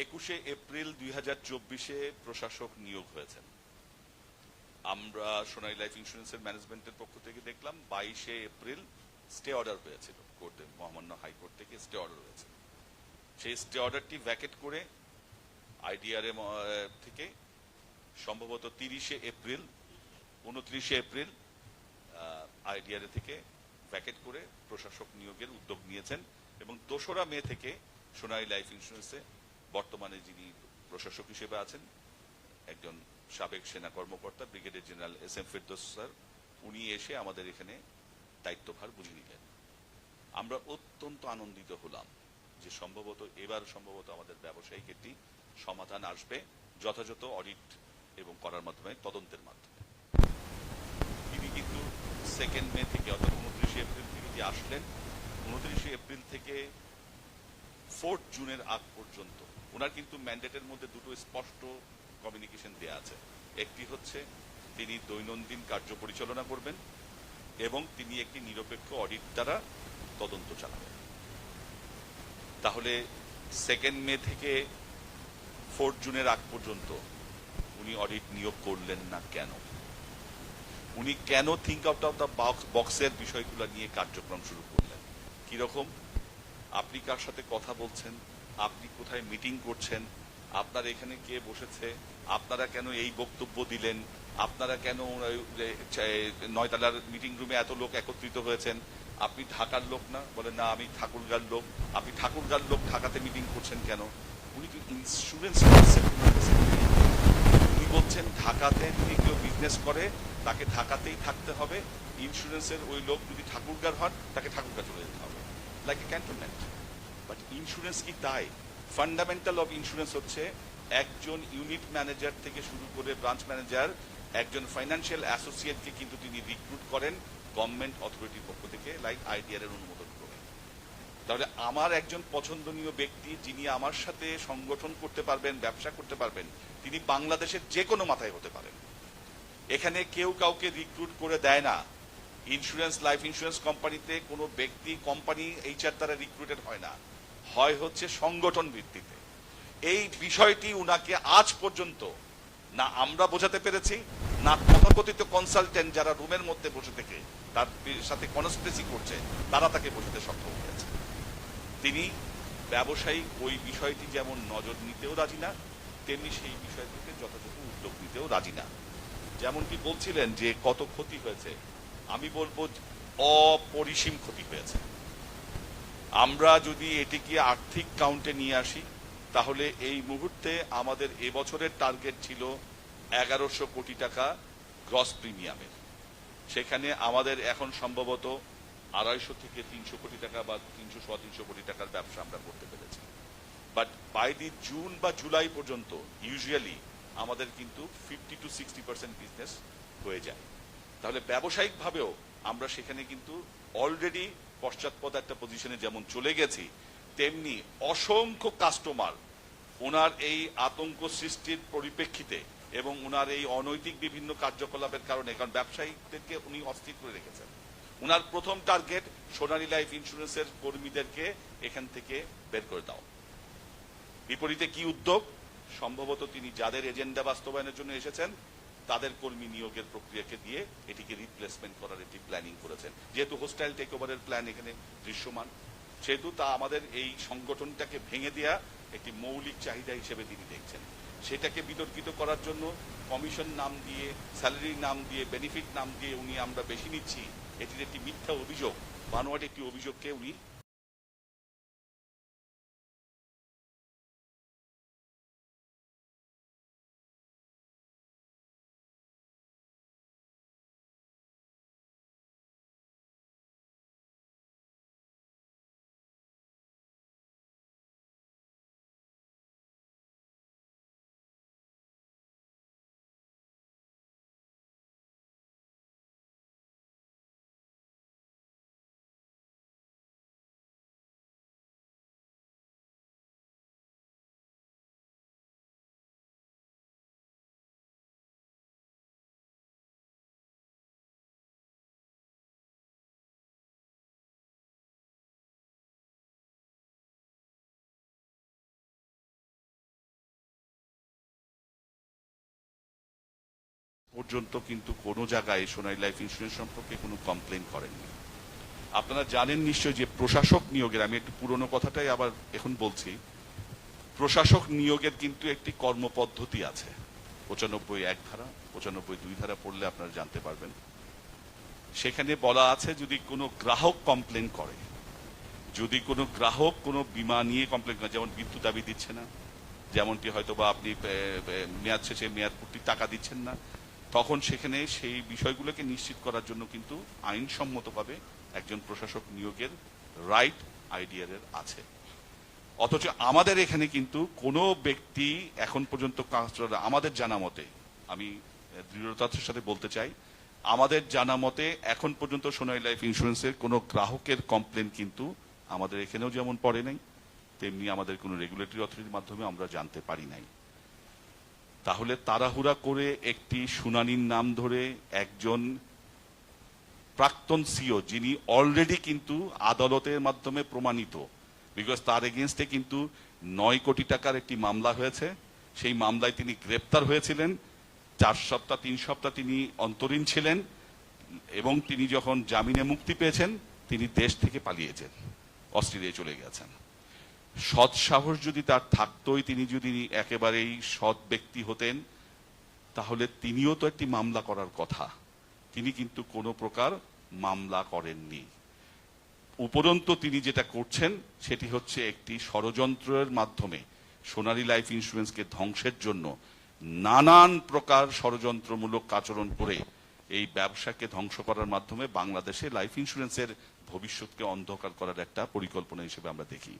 21 এপ্রিল 2024 প্রশাসক নিয়োগ হয়েছেন। আমরা সোনালী লাইফ ইন্স্যুরেন্সের ম্যানেজমেন্টের পক্ষ থেকে দেখলাম 22 এপ্রিল স্টে অর্ডার হয়েছিল কোর্টে, মহামান্য হাইকোর্ট থেকে স্টে অর্ডার হয়েছে। সেই স্টে অর্ডারটি ভ্যাকেট করে আইডিআর থেকে সম্ভবত 29 এপ্রিল আইডিআর থেকে ভ্যাকেট করে প্রশাসক নিয়োগের উদ্যোগ নিয়েছেন, এবং 2রা মে থেকে সোনালী লাইফ ইন্স্যুরেন্সে বর্তমানে যিনি প্রশাসক হিসেবে আছেন একজন সাবেক সেনা কর্মকর্তা brigadier general SM Ferdous sir, উনি এসে আমাদের এখানে দায়িত্বভার বুঝে নিলেন। আমরা অত্যন্ত আনন্দিত হলাম যে এবার সম্ভবত আমাদের ব্যবসায়িক একটি সমাধান আসবে যথাযথ অডিট এবং করার মাধ্যমে, তদন্তের মাধ্যমে। তিনি কিন্তু 2 মে থেকে অর্থাৎ 29 এপ্রিল থেকে যে আসলেন, 29 এপ্রিল থেকে 4 জুনের আগ পর্যন্ত ওনার কিন্তু ম্যান্ডেটের মধ্যে দুটো স্পষ্ট কমিউনিকেশন দেয়া আছে। একটি হচ্ছে তিনি দৈনন্দিন কার্য পরিচালনা করবেন এবং তিনি একটি নিরপেক্ষ অডিট দ্বারা তদন্ত চালাবেন। তাহলে 2 মে থেকে 4 জুনের আগ পর্যন্ত উনি অডিট নিয়োগ করলেন না কেন? উনি কেন থিঙ্ক আউট অফ দ্য বক্সের বিষয়গুলো নিয়ে কার্যক্রম শুরু করলেন? কিরকম? আপনি কার সাথে কথা বলছেন, আপনি কোথায় মিটিং করছেন, আপনার এখানে কে বসেছে, আপনারা কেন এই বক্তব্য দিলেন, আপনারা কেন 9 তলার মিটিং রুমে এত লোক একত্রিত হয়েছেন, আপনি ঢাকার লোক না? বলেন না আমি ঠাকুরগাঁর লোক। আপনি ঠাকুরগাঁর লোক ঢাকাতে মিটিং করছেন কেন? উনি কি ইন্স্যুরেন্স উনি বলছেন ঢাকাতে যদি কেউ বিজনেস করে তাকে ঢাকাতেই থাকতে হবে, ইন্স্যুরেন্সের ওই লোক যদি ঠাকুরগাঁর হন তাকে ঠাকুরগাঁ চলে যেতে হবে, like a cantonment. But insurance কি তাই? ফান্ডামেন্টাল অফ ইন্স্যুরেন্স হচ্ছে একজন ইউনিট ম্যানেজার থেকে শুরু করে ব্রাঞ্চ ম্যানেজার একজন ফাইন্যান্সিয়াল অ্যাসোসিয়েটকে কিন্তু তিনি রিক্রুট করেন গভর্নমেন্ট অথরিটির পক্ষ থেকে, লাইক আইডিআর এর অনুমোদন করে। তাহলে আমার একজন পছন্দনীয় ব্যক্তি যিনি আমার সাথে সংগঠন করতে পারবেন, ব্যবসা করতে পারবেন, তিনি বাংলাদেশের যে কোনো মাথায় হতে পারেন। এখানে কেউ কাউকে রিক্রুট করে দেয় না। ইন্স্যুরেন্স, লাইফ ইন্স্যুরেন্স কোম্পানিতে কোনো ব্যক্তি, কোম্পানি এইচআর দ্বারা রিক্রুটেড হয় না, হয় হচ্ছে সংগঠন ভিত্তিতে। এই বিষয়টি উনাকে আজ পর্যন্ত না আমরা বোঝাতে পেরেছি, না তথাকথিত কনসালটেন্ট যারা রুমের মধ্যে বসে থেকে তার সাথে কনস্পিরেসি করছে তারা তাকে বোঝাতে সক্ষম হয়েছে। তিনি ব্যবসায়িক ওই বিষয়টি যেমন নজর নিতেও রাজি না, তেমনি সেই বিষয় থেকে যথাযথ উদ্যোগ নিতেও রাজি না। যেমনটি বলছিলেন যে কত ক্ষতি হয়েছে, আমি বলবো অপরিসীম ক্ষতি হয়েছে। আমরা যদি এটিকে আর্থিক কাউন্টে নিয়ে আসি তাহলে এই মুহূর্তে আমাদের এবছরের টার্গেট ছিল 1100 কোটি টাকা গ্রস প্রিমিয়ামের। সেখানে আমাদের এখন সম্ভবত 250 থেকে 300 কোটি টাকা বা 300-350 কোটি টাকার ব্যবসা আমরা করতে পেরেছি। বাট বাই দি জুন বা জুলাই পর্যন্ত ইউজুয়ালি আমাদের কিন্তু 50 to 60% বিজনেস হয়ে যায়। তাহলে ব্যবসায়িক ভাবেও আমরা সেখানে কিন্তু অলরেডি পশ্চাৎপদ একটা পজিশনে যেমন চলে গেছি, তেমনি অসংখ্য কাস্টমার ওনার এই আতঙ্ক সৃষ্টির পরিপ্রেক্ষিতে এবং ওনার এই অনৈতিক বিভিন্ন কার্যকলাপের কারণে, কারণ ব্যবসায়ীদেরকে উনি অস্থির করে রেখেছেন। ওনার প্রথম টার্গেট সোনালী লাইফ ইন্স্যুরেন্সের কর্মীদেরকে এখান থেকে বের করে দাও। বিপরীতে কি উদ্যোগ? সম্ভবত তিনি যাদের এজেন্ডা বাস্তবায়নের জন্য এসেছেন তাদের কর্মী নিয়োগের প্রক্রিয়াকে দিয়ে এটিকে রিপ্লেসমেন্ট করার একটি প্ল্যানিং করেছেন। যেহেতু হোস্টাইল টেক ওভারের প্ল্যান এখানে দৃশ্যমান, সেহেতু তা আমাদের এই সংগঠনটাকে ভেঙে দেওয়া একটি মৌলিক চাহিদা হিসেবে তিনি দেখছেন। সেটাকে বিতর্কিত করার জন্য কমিশন নাম দিয়ে, স্যালারির নাম দিয়ে, বেনিফিট নাম দিয়ে উনি আমরা বেশি নিচ্ছি, এটির একটি মিথ্যা অভিযোগ, বানোয়াট একটি অভিযোগকে উনি পর্যন্ত কিন্তু কোনো জায়গায় সোনালী লাইফ ইন্স্যুরেন্স সম্পর্কে কোনো কমপ্লেন করেননি। আপনারা জানেন নিশ্চয় যে প্রশাসক নিয়োগের, আমি একটু পুরনো কথাটাই আবার এখন বলছি, প্রশাসক নিয়োগের কিন্তু একটি কর্মপদ্ধতি আছে। 95(1) ধারা, 95(2) ধারা পড়লে আপনারা জানতে পারবেন। সেখানে বলা আছে যদি কোনো গ্রাহক কমপ্লেন করে, যদি কোনো গ্রাহক কোনো বীমা নিয়ে কমপ্লেন করে, যেমন বিদ্যুৎ দাবি দিচ্ছে না, যেমনটি হয়তো বা আপনি মেয়াদ শেষে মেয়াদ পূর্তি টাকা দিচ্ছেন না, তখন সেখানে সেই বিষয়গুলোকে নিশ্চিত করার জন্য কিন্তু আইনসম্মতভাবে একজন প্রশাসক নিয়োগের রাইট আইডিআর এর আছে। অথচ আমাদের এখানে কিন্তু কোনো ব্যক্তি এখন পর্যন্ত, আমাদের জানা মতে, আমি দৃঢ়তার সাথে বলতে চাই, আমাদের জানা মতে এখন পর্যন্ত সোনালী লাইফ ইন্স্যুরেন্সের কোনো গ্রাহকের কমপ্লেন কিন্তু আমাদের এখানেও যেমন পড়ে নাই, তেমনি আমাদের কোনো রেগুলেটরি অথরিটির মাধ্যমে আমরা জানতে পারি নাই। তাহলে তাড়াহুড়া করে একটি শুনানির নাম ধরে একজন প্রাক্তন সিও, যিনি অলরেডি কিন্তু আদালতের মাধ্যমে প্রমাণিত, বিকজ তার এগেনস্টে কিন্তু 9 কোটি টাকার একটি মামলা হয়েছে, সেই মামলায় তিনি গ্রেপ্তার হয়েছিলেন, 4 সপ্তাহ 3 সপ্তাহ তিনি অন্তরীণ ছিলেন, এবং তিনি যখন জামিনে মুক্তি পেয়েছেন তিনি দেশ থেকে পালিয়েছেন, অস্ট্রেলিয়ায় চলে গেছেন। সৎ সাহস যদি তার থাকতোই, তিনি যদি একেবারেই সৎ ব্যক্তি হতেন, তাহলে তিনিও তো একটি মামলা করার কথা। তিনি কিন্তু কোনো প্রকার মামলা করেননি। উপরন্তু তিনি যেটা করছেন সেটি হচ্ছে একটি ষড়যন্ত্রের মাধ্যমে সোনালী লাইফ ইন্স্যুরেন্সকে ধ্বংসের জন্য নানান প্রকার ষড়যন্ত্রমূলক আচরণ করে এই ব্যবসাকে ধ্বংস করার মাধ্যমে বাংলাদেশে লাইফ ইন্স্যুরেন্সের ভবিষ্যৎকে অন্ধকার করার একটা পরিকল্পনা হিসেবে আমরা দেখি।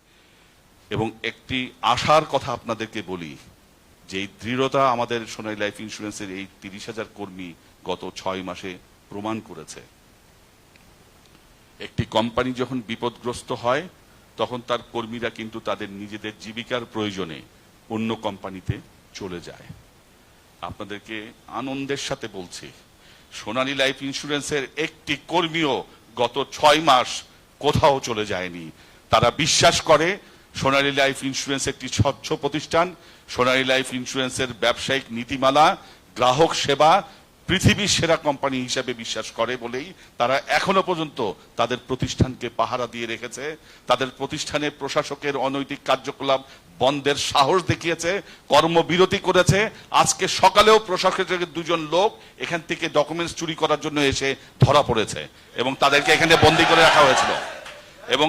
এবং একটি আশার কথা আপনাদেরকে বলি, যে এই দৃঢ়তা আমাদের সোনালী লাইফ ইন্স্যুরেন্সের এই 30,000 কর্মী গত 6 মাসে প্রমাণ করেছে। একটি কোম্পানি যখন বিপদগ্রস্ত হয় তখন তার কর্মীরা কিন্তু তাদের নিজেদের জীবিকার প্রয়োজনে অন্য কোম্পানিতে চলে যায়। আপনাদেরকে আনন্দের সাথে বলছি, সোনালী লাইফ ইন্স্যুরেন্সের একটি কর্মীও গত 6 মাস কোথাও চলে যায়নি। তারা বিশ্বাস করে সোনালী লাইফ ইন্স্যুরেন্স একটি স্বচ্ছ প্রতিষ্ঠান, সোনালী লাইফ ইন্স্যুরেন্সের ব্যবসায়িক নীতিমালা, গ্রাহক সেবা পৃথিবীর সেরা কোম্পানি হিসেবে বিশ্বাস করে বলেই তারা এখনো পর্যন্ত তাদের প্রতিষ্ঠানকে পাহারা দিয়ে রেখেছে। তাদের প্রতিষ্ঠানে প্রশাসকের অনৈতিক কার্যকলাপ বন্ধের সাহস দেখিয়েছে, কর্মবিরতি করেছে। আজকে সকালেও প্রশাসকের 2জন লোক এখান থেকে ডকুমেন্টস চুরি করার জন্য এসে ধরা পড়েছে এবং তাদেরকে এখানে বন্দি করে রাখা হয়েছিল। এবং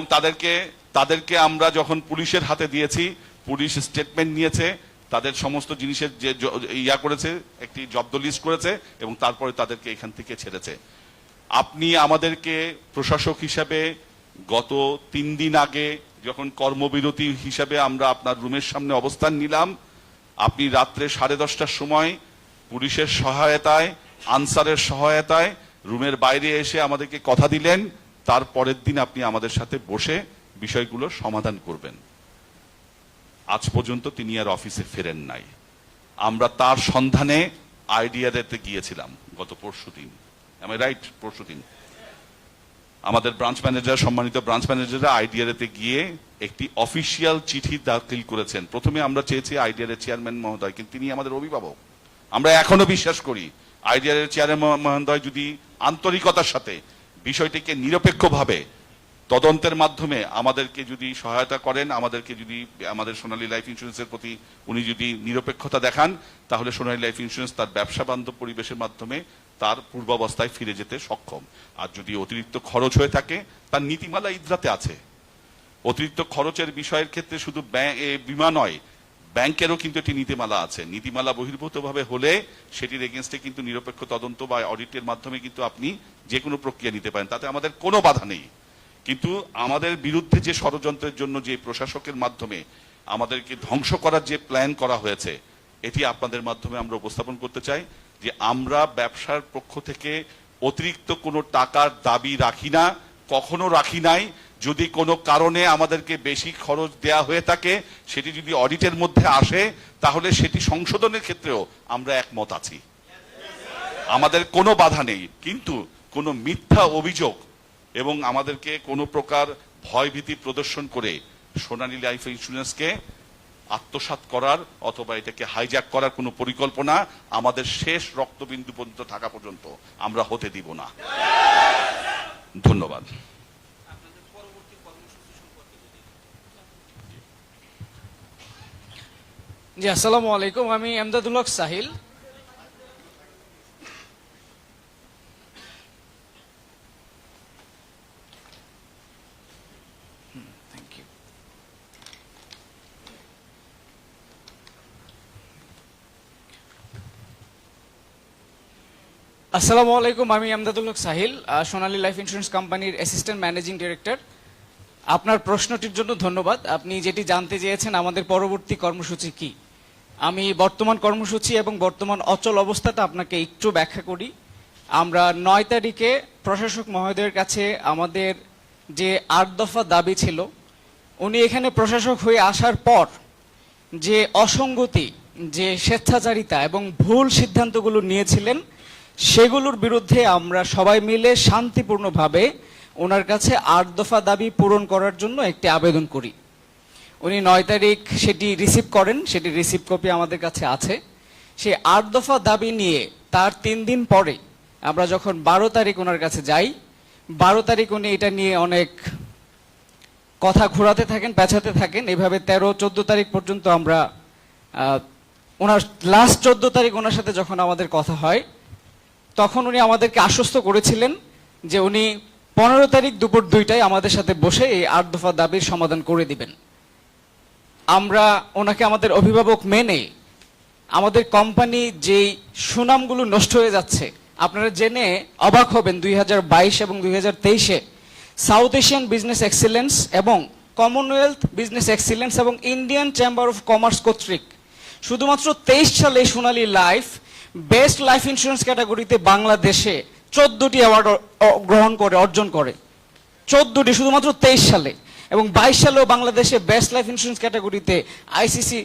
তাদেরকে আমরা যখন পুলিশের হাতে দিয়েছি, পুলিশ স্টেটমেন্ট নিয়েছে, তাদের সমস্ত জিনিসের যে করেছে, একটি জব্দ লিস্ট করেছে এবং তারপরে তাদেরকে এখান থেকে ছেড়েছে। আপনি আমাদেরকে প্রশাসক হিসাবে গত 3 দিন আগে যখন কর্মবিরতি হিসাবে আমরা আপনার রুমের সামনে অবস্থান নিলাম, আপনি রাত্রে 10:30টার সময় পুলিশের সহায়তায়, আনসারের সহায়তায় রুমের বাইরে এসে আমাদেরকে কথা দিলেন তারপরের দিন আপনি আমাদের সাথে বসে বিষয়গুলো সমাধান করবেন। আজ পর্যন্ত তিনি আর অফিসে ফেরেন নাই। আমরা তার সন্ধানে আইডিআরএতে গিয়েছিলাম গত পরশুদিন, আমি রাইট? পরশুদিন আমাদের ব্রাঞ্চ ম্যানেজার, সম্মানিত ব্রাঞ্চ ম্যানেজাররা আইডিআরএতে গিয়ে একটি অফিসিয়াল চিঠি দাখিল করেছেন। প্রথমে আমরা চেয়েছি আইডিআরএর চেয়ারম্যান মহোদয়, কিন্তু তিনি আমাদের অভিভাবক। আমরা এখনো বিশ্বাস করি আইডিআরএর চেয়ারম্যান মহোদয় যদি আন্তরিকতার সাথে বিষয়টিকে নিরপেক্ষভাবে তদন্তের মাধ্যমে আমাদেরকে যদি সহায়তা করেন, আমাদেরকে যদি আমাদের সোনালী লাইফ ইন্স্যুরেন্সের প্রতি উনি যদি নিরপেক্ষতা দেখান, তাহলে সোনালী লাইফ ইন্স্যুরেন্স তার ব্যবসা বান্ধব পরিবেশের মাধ্যমে তার পূর্বাবস্থায় ফিরে যেতে সক্ষম। আর যদি অতিরিক্ত খরচ হয়ে থাকে, তার নীতিমালা ইদ্রাতে আছে। অতিরিক্ত খরচের বিষয়ের ক্ষেত্রে শুধু বীমা নয়, ব্যাংকেরও কিন্তু একটি নীতিমালা আছে। নীতিমালা বহির্ভূতভাবে হলে সেটির এগেনস্টে কিন্তু নিরপেক্ষ তদন্ত বা অডিটের মাধ্যমে কিন্তু আপনি যে কোনো প্রক্রিয়া নিতে পারেন, তাতে আমাদের কোনো বাধা নেই। কিন্তু আমাদের বিরুদ্ধে যে ষড়যন্ত্রের জন্য যে প্রশাসকের মাধ্যমে আমাদেরকে ধ্বংস করার যে প্ল্যান করা হয়েছে, এটি আপনাদের মাধ্যমে আমরা উপস্থাপন করতে চাই যে আমরা ব্যবসার পক্ষ থেকে অতিরিক্ত কোনো টাকার দাবি রাখি না, কখনো রাখি নাই। যদি কোনো কারণে আমাদেরকে বেশি খরচ দেয়া হয়ে থাকে, সেটি যদি অডিটের মধ্যে আসে, তাহলে সেটি সংশোধনের ক্ষেত্রেও আমরা একমত আছি, আমাদের কোনো বাধা নেই। কিন্তু কোনো মিথ্যা অভিযোগ এবং আমাদেরকে কোনো প্রকার ভয়ভীতি প্রদর্শন করে সোনালী লাইফ ইন্স্যুরেন্সকে আত্মসাৎ করার অথবা এটাকে হাইজ্যাক করার কোনো পরিকল্পনা আমাদের শেষ রক্তবিন্দু পর্যন্ত থাকা পর্যন্ত আমরা হতে দিব না। ধন্যবাদ। জি, আসসালামু আলাইকুম। আমি এমদাদুল হক সাহিল। আসসালামু আলাইকুম। আমি এমদাদুল হক সাহিল, সোনালী লাইফ ইন্স্যুরেন্স কোম্পানির অ্যাসিস্ট্যান্ট ম্যানেজিং ডিরেক্টর। আপনার প্রশ্নটির জন্য ধন্যবাদ। আপনি যেটি জানতে চেয়েছেন আমাদের পরবর্তী কর্মসূচি কি, আমি বর্তমান কর্মসূচি এবং বর্তমান অচল অবস্থাটা আপনাকে একটু ব্যাখ্যা করি। আমরা 9 তারিখে প্রশাসক মহোদয়ের কাছে আমাদের যে 8 দফা দাবি ছিল, উনি এখানে প্রশাসক হয়ে আসার পর যে অসঙ্গতি, যে স্বেচ্ছাচারিতা এবং ভুল সিদ্ধান্তগুলো নিয়েছিলেন, সেগুলোর বিরুদ্ধে আমরা সবাই মিলে শান্তিপূর্ণভাবে ওনার কাছে 8 দফা দাবি পূরণ করার জন্য একটি আবেদন করি। উনি 9 তারিখ সেটি রিসিভ করেন, সেটি রিসিভ কপি আমাদের কাছে আছে। সেই 8 দফা দাবি নিয়ে তার 3 দিন পরে আমরা যখন 12 তারিখ ওনার কাছে যাই, 12 তারিখ উনি এটা নিয়ে অনেক কথা ঘোরাতে থাকেন, পেঁচাতে থাকেন। এভাবে 13-14 তারিখ পর্যন্ত আমরা ওনার লাস্ট 14 তারিখ ওনার সাথে যখন আমাদের কথা হয়, তখন উনি আমাদেরকে আশ্বস্ত করেছিলেন যে উনি 15 তারিখ দুপুর 2টায় আমাদের সাথে বসে এই 8 দফা দাবির সমাধান করে দিবেন। আমরা ওনাকে আমাদের অভিভাবক মেনে আমাদের কোম্পানি যেই সুনামগুলো নষ্ট হয়ে যাচ্ছে, আপনারা জেনে অবাক হবেন 2022 এবং 2023-এ সাউথ এশিয়ান বিজনেস এক্সিলেন্স এবং কমনওয়েলথ বিজনেস এক্সিলেন্স এবং ইন্ডিয়ান চেম্বার অফ কমার্স কর্তৃক শুধুমাত্র 23 সালে সোনালী লাইফ বেস্ট লাইফ ইন্স্যুরেন্স ক্যাটাগরিতে বাংলাদেশে 14টি অ্যাওয়ার্ড অর্জন করে। 14টি শুধুমাত্র 23 সালে, এবং 22 সালেও বাংলাদেশে বেস্ট লাইফ ইন্স্যুরেন্স ক্যাটাগরিতে ICC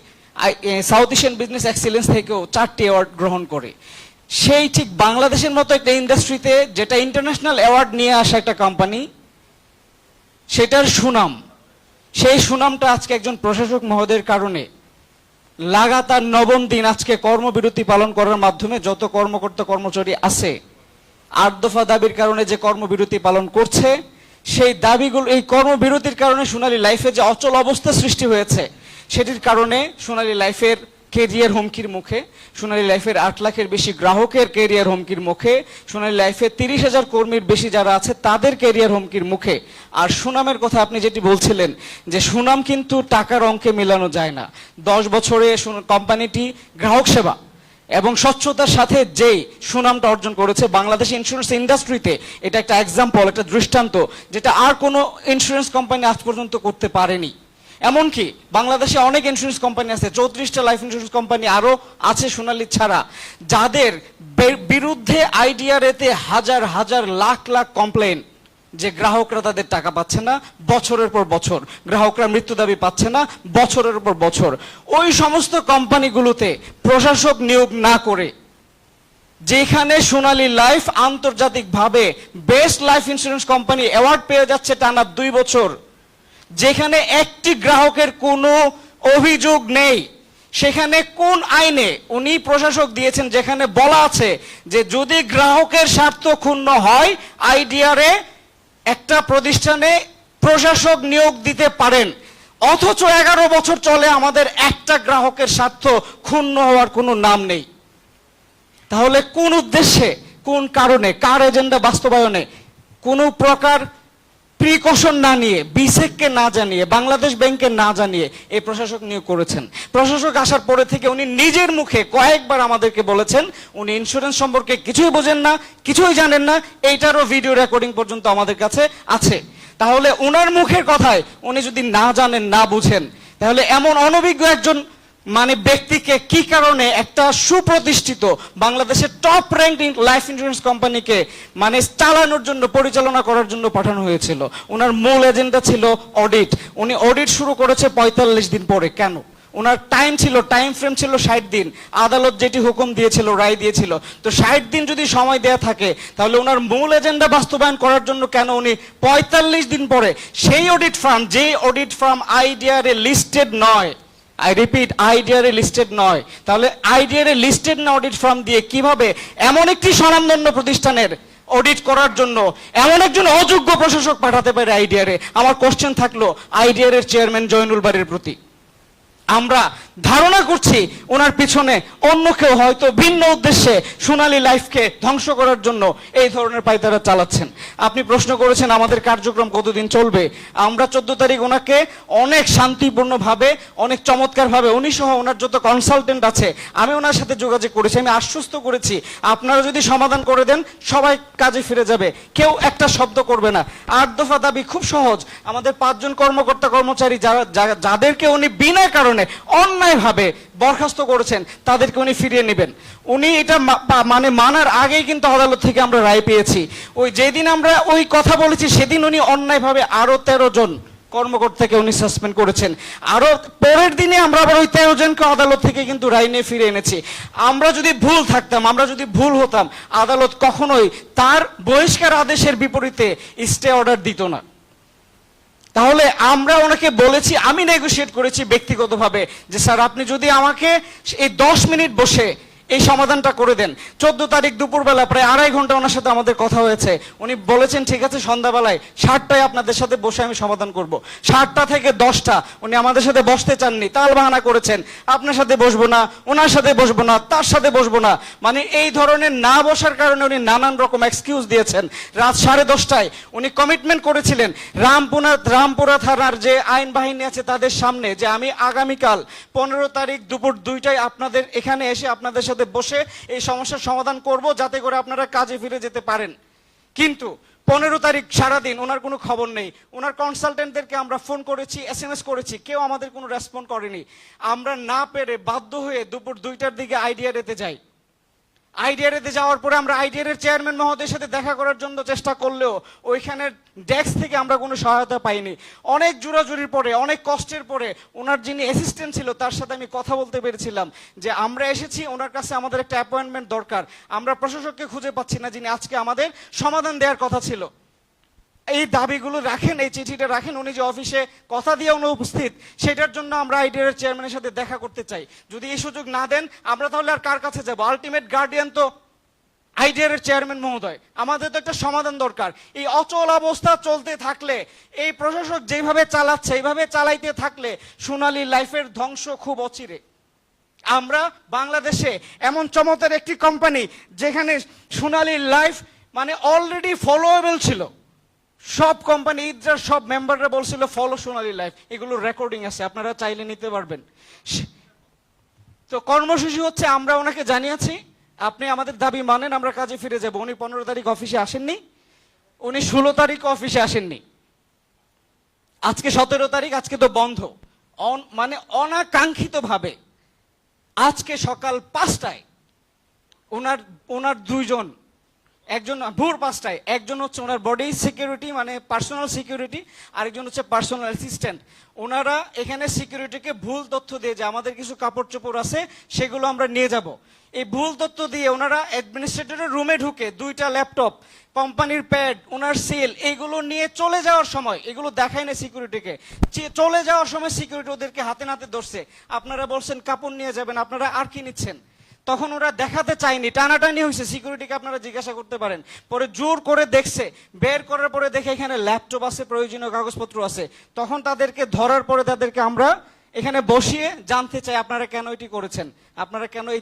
south Asian business excellence থেকেও 4টি অ্যাওয়ার্ড গ্রহণ করে। সেই ঠিক বাংলাদেশের মতো একটা ইন্ডাস্ট্রিতে, যেটা ইন্টারন্যাশনাল অ্যাওয়ার্ড নিয়ে আসা একটা কোম্পানি, সেটার সুনাম, সেই সুনামটা আজকে একজন প্রশাসক মহোদয়ের কারণে লাগাতার 9ম দিন আজকে কর্মবিরতি পালন করার মাধ্যমে যত কর্মকর্তা কর্মচারী আছে 8 দফা দাবির কারণে যে কর্মবিরতি পালন করছে, সেই দাবিগুলো, এই কর্মবিরতির কারণে সোনালী লাইফে যে অচল অবস্থা সৃষ্টি হয়েছে, সেটির কারণে সোনালী লাইফের কেরিয়ার হুমকির মুখে, সোনালী লাইফের 8 লাখের বেশি গ্রাহকের কেরিয়ার হুমকির মুখে, সোনালী লাইফের 30,000 কর্মীর বেশি যারা আছে তাদের কেরিয়ার হুমকির মুখে। আর সুনামের কথা আপনি যেটি বলছিলেন, যে সুনাম কিন্তু টাকার অঙ্কে মেলানো যায় না। 10 বছরে কোম্পানিটি গ্রাহক সেবা এবং স্বচ্ছতার সাথে যেই সুনামটা অর্জন করেছে বাংলাদেশ ইন্স্যুরেন্স ইন্ডাস্ট্রিতে, এটা একটা এক্সাম্পল, একটা দৃষ্টান্ত, যেটা আর কোনো ইন্স্যুরেন্স কোম্পানি আজ পর্যন্ত করতে পারেনি। এমনকি বাংলাদেশে অনেক ইন্স্যুরেন্স কোম্পানি আছে, 34টা লাইফ ইন্স্যুরেন্স কোম্পানি আরো আছে সোনালী ছাড়া, যাদের বিরুদ্ধে আইডিআরএতে হাজার হাজার লাখ লাখ কমপ্লেন, যে গ্রাহকরা তাদের টাকা পাচ্ছে না বছরের পর বছর, গ্রাহকরা মৃত্যু দাবি পাচ্ছে না বছরের পর বছর। ওই সমস্ত কোম্পানিগুলোতে প্রশাসক নিয়োগ না করে, যেখানে সোনালী লাইফ আন্তর্জাতিকভাবে best life insurance company award পেয়ে যাচ্ছে টানা 2 বছর, যেখানে একটি গ্রাহকের কোনো অভিযোগ নেই, সেখানে কোন আইনে উনি প্রশাসক দিয়েছেন যেখানে বলা আছে যে যদি গ্রাহকের স্বার্থ ক্ষুণ্ণ হয় আইডিআরএ একটা প্রতিষ্ঠানে প্রশাসক নিয়োগ দিতে পারেন, অথচ 11 বছর চলে আমাদের একটা গ্রাহকের স্বার্থ ক্ষুণ্ণ হওয়ার কোনো নাম নেই। তাহলে কোন উদ্দেশ্যে, কোন কারণে, কার এজেন্ডা বাস্তবায়নে কোনো প্রকার প্রিকশন না নিয়ে, বিসেককে না জানিয়ে, বাংলাদেশ ব্যাংকে না জানিয়ে এই প্রশাসক নিয়োগ করেছেন? প্রশাসক আসার পরে থেকে উনি নিজের মুখে কয়েকবার আমাদেরকে বলেছেন উনি ইন্স্যুরেন্স সম্পর্কে কিছুই বোঝেন না, কিছুই জানেন না, এইটারও ভিডিও রেকর্ডিং পর্যন্ত আমাদের কাছে আছে। তাহলে উনার মুখের কথায় উনি যদি না জানেন, না বুঝেন, তাহলে এমন অনভিজ্ঞ একজন ব্যক্তিকে কি কারণে একটা সুপ্রতিষ্ঠিত বাংলাদেশের টপ র্যাঙ্ক লাইফ ইন্স্যুরেন্স কোম্পানিকে চালানোর জন্য, পরিচালনা করার জন্য পাঠানো হয়েছিল? ওনার মূল এজেন্ডা ছিল অডিট। উনি অডিট শুরু করেছে 45 দিন পরে। কেন? ওনার টাইম ফ্রেম ছিল 60 দিন, আদালত যেটি হুকুম দিয়েছিল, রায় দিয়েছিল। তো 60 দিন যদি সময় দেয়া থাকে, তাহলে ওনার মূল এজেন্ডা বাস্তবায়ন করার জন্য কেন উনি 45 দিন পরে সেই অডিট ফার্ম, যে অডিট ফার্ম আইডিআরএ লিস্টেড নয়, আই রিপিট, আইডিআরএ লিস্টেড নয়, তাহলে আইডিআরএ লিস্টেড না অডিট ফার্ম দিয়ে কিভাবে এমন একটি স্বনামধন্য প্রতিষ্ঠানের অডিট করার জন্য এমন একজন অযোগ্য প্রশাসক পাঠাতে পারে আইডিআরএ? আমার কোশ্চেন থাকলো আইডিআরএ এর চেয়ারম্যান জয়নুল বারীর প্রতি। আমরা ধারণা করছি ওনার পিছনে অন্য কেউ হয়তো ভিন্ন উদ্দেশ্যে সোনালী লাইফকে ধ্বংস করার জন্য এই ধরনের পায়তারা চালাচ্ছেন। আপনি প্রশ্ন করেছেন আমাদের কার্যক্রম কতদিন চলবে। আমরা 14 তারিখ ওনাকে অনেক শান্তিপূর্ণভাবে, অনেক চমৎকারভাবে, উনি সহ ওনার যত কনসালটেন্ট আছে, আমি ওনার সাথে যোগাযোগ করেছি, আমি আশ্বস্ত করেছি আপনারা যদি সমাধান করে দেন সবাই কাজে ফিরে যাবে, কেউ একটা শব্দ করবে না। 8 দফা দাবি খুব সহজ। আমাদের 5 জন কর্মকর্তা কর্মচারী যাদেরকে উনি বিনা কারণে অন্যায়ভাবে বরখাস্ত করেছেন, তাদেরকে উনি ফিরিয়ে নেবেন। উনি এটা মানার আগেই কিন্তু আদালত থেকে আমরা রায় পেয়েছি। ওই যেদিন আমরা ওই কথা বলেছি সেদিন উনি অন্যায়ভাবে আরো 13 জন কর্মকর্তাকে উনি সাসপেন্ড করেছেন। আরো পরের দিনে আমরা আবার ওই 13 জনকে আদালত থেকে কিন্তু রায় নিয়ে ফিরে এনেছি। আমরা যদি ভুল থাকতাম, আমরা যদি ভুল হতাম, আদালত কখনোই তার বহিষ্কার আদেশের বিপরীতে স্টে অর্ডার দিত না। তাহলে আমরা ওনাকে বলেছি, আমি নেগোশিয়েট করেছি ব্যক্তিগতভাবে, যে স্যার আপনি যদি আমাকে এই 10 মিনিট বসে এই সমাধানটা করে দেন। 14 তারিখ দুপুরবেলা প্রায় 2.5 ঘন্টা ওনার সাথে আমাদের কথা হয়েছে। উনি বলেছেন ঠিক আছে সন্ধ্যাবেলায় 7টায় আপনাদের সাথে বসে আমি সমাধান করব। 7টা থেকে 10টা উনি আমাদের সাথে বসতে চাননি, তাল বাহানা করেছেন, আপনার সাথে বসবো না, ওনার সাথে বসবো না, তার সাথে বসবো না। এই ধরনের না বসার কারণে উনি নানান রকম এক্সকিউজ দিয়েছেন। রাত 10:30টায় উনি কমিটমেন্ট করেছিলেন রামপুরা থানার যে আইন বাহিনী আছে তাদের সামনে, যে আমি আগামীকাল 15 তারিখ দুপুর 2টায় আপনাদের এখানে এসে আপনাদের সাথে বসে এই সমস্যার সমাধান করব, যাতে করে আপনারা কাজে ফিরে যেতে পারেন। কিন্তু 15 তারিখ সারাদিন ওনার কোনো খবর নেই। ওনার কনসালটেন্টদেরকে আমরা ফোন করেছি, SMS করেছি, কেউ আমাদের কোনো রেসপন্ড করেনি। আমরা না পেরে বাধ্য হয়ে দুপুর 2টার দিকে আইডিআরএতে যাই। আইডিআরএতে যাওয়ার পরে আমরা আইডিআরএর চেয়ারম্যান মহোদয়ের সাথে দেখা করার জন্য চেষ্টা করলেও ওইখানের ডেস্ক থেকে আমরা কোনো সহায়তা পাইনি। অনেক জোরাজুরির পরে, অনেক কষ্টের পরে ওনার যিনি অ্যাসিস্ট্যান্ট ছিল তার সাথে আমি কথা বলতে পেরেছিলাম যে আমরা এসেছি, ওনার কাছে আমাদের একটা অ্যাপয়েন্টমেন্ট দরকার, আমরা প্রশাসককে খুঁজে পাচ্ছি না যিনি আজকে আমাদের সমাধান দেওয়ার কথা ছিল। এই দাবিগুলো রাখেন, এই চিঠিটা রাখেন, উনি যে অফিসে কথা দিয়ে অনুপস্থিত, সেটার জন্য আমরা আইডিআর চেয়ারম্যানের সাথে দেখা করতে চাই। যদি এই সুযোগ না দেন আমরা তাহলে আর কার কাছে যাব? আলটিমেট গার্ডিয়ান তো আইডিআর চেয়ারম্যান মহোদয়। আমাদের তো একটা সমাধান দরকার। এই অচল অবস্থা চলতে থাকলে, এই প্রশাসক যেভাবে চালাচ্ছে এইভাবে চালাইতে থাকলে সোনালী লাইফের ধ্বংস খুব অচিরে। আমরা বাংলাদেশে এমন চমৎকার একটি কোম্পানি যেখানে সোনালী লাইফ মানে অলরেডি ফলোয়েবল ছিল। সব কোম্পানি, ইদ্রার সব মেম্বাররা বলছিল ফলো সোনালী লাইফ, এগুলো রেকর্ডিং আছে, আপনারা চাইলে নিতে পারবেন। তো কর্মসূচি হচ্ছে আমরা ওনাকে জানিয়েছি আপনি আমাদের দাবি মানেন, আমরা কাজে ফিরে যাব। উনি 15 তারিখ অফিসে আসেননি, উনি 16 তারিখ অফিসে আসেননি, আজকে 17 তারিখ, আজকে তো বন্ধ। মানে অনাকাঙ্ক্ষিত ভাবে আজকে সকাল 5টায় ওনার দুইজন, একজন ভোর 5টায়, একজন হচ্ছে ওনার বডি সিকিউরিটি মানে পার্সোনাল সিকিউরিটি, আরেকজন হচ্ছে পার্সোনাল অ্যাসিস্ট্যান্ট। ওনারা এখানে সিকিউরিটিকে ভুল তথ্য দিয়ে যে আমাদের কিছু কাপড় চোপড় আছে সেগুলো আমরা নিয়ে যাব, এই ভুল তথ্য দিয়ে ওনারা অ্যাডমিনিস্ট্রেটরের রুমে ঢুকে 2টা ল্যাপটপ, কোম্পানির প্যাড, ওনার সেল, এইগুলো নিয়ে চলে যাওয়ার সময়, এগুলো দেখায় না সিকিউরিটিকে, চলে যাওয়ার সময় সিকিউরিটি ওদেরকে হাতে নাতে ধরছে। আপনারা বলছেন কাপড় নিয়ে যাবেন, আপনারা আর কি নিচ্ছেন? তখন ওরা দেখাতে চায়নি, টানাটানি হয়েছে, সিকিউরিটিকে আপনারা জিজ্ঞাসা করতে পারেন। পরে জোর করে দেখছে, বের করার পরে দেখে এখানে ল্যাপটপ আছে, প্রয়োজনীয় কাগজপত্র আছে। তখন তাদেরকে ধরার পরে তাদেরকে আমরা এখানে বসিয়ে জানতে চাই আপনারা কেন এটি করেছেন, আপনারা কেন এই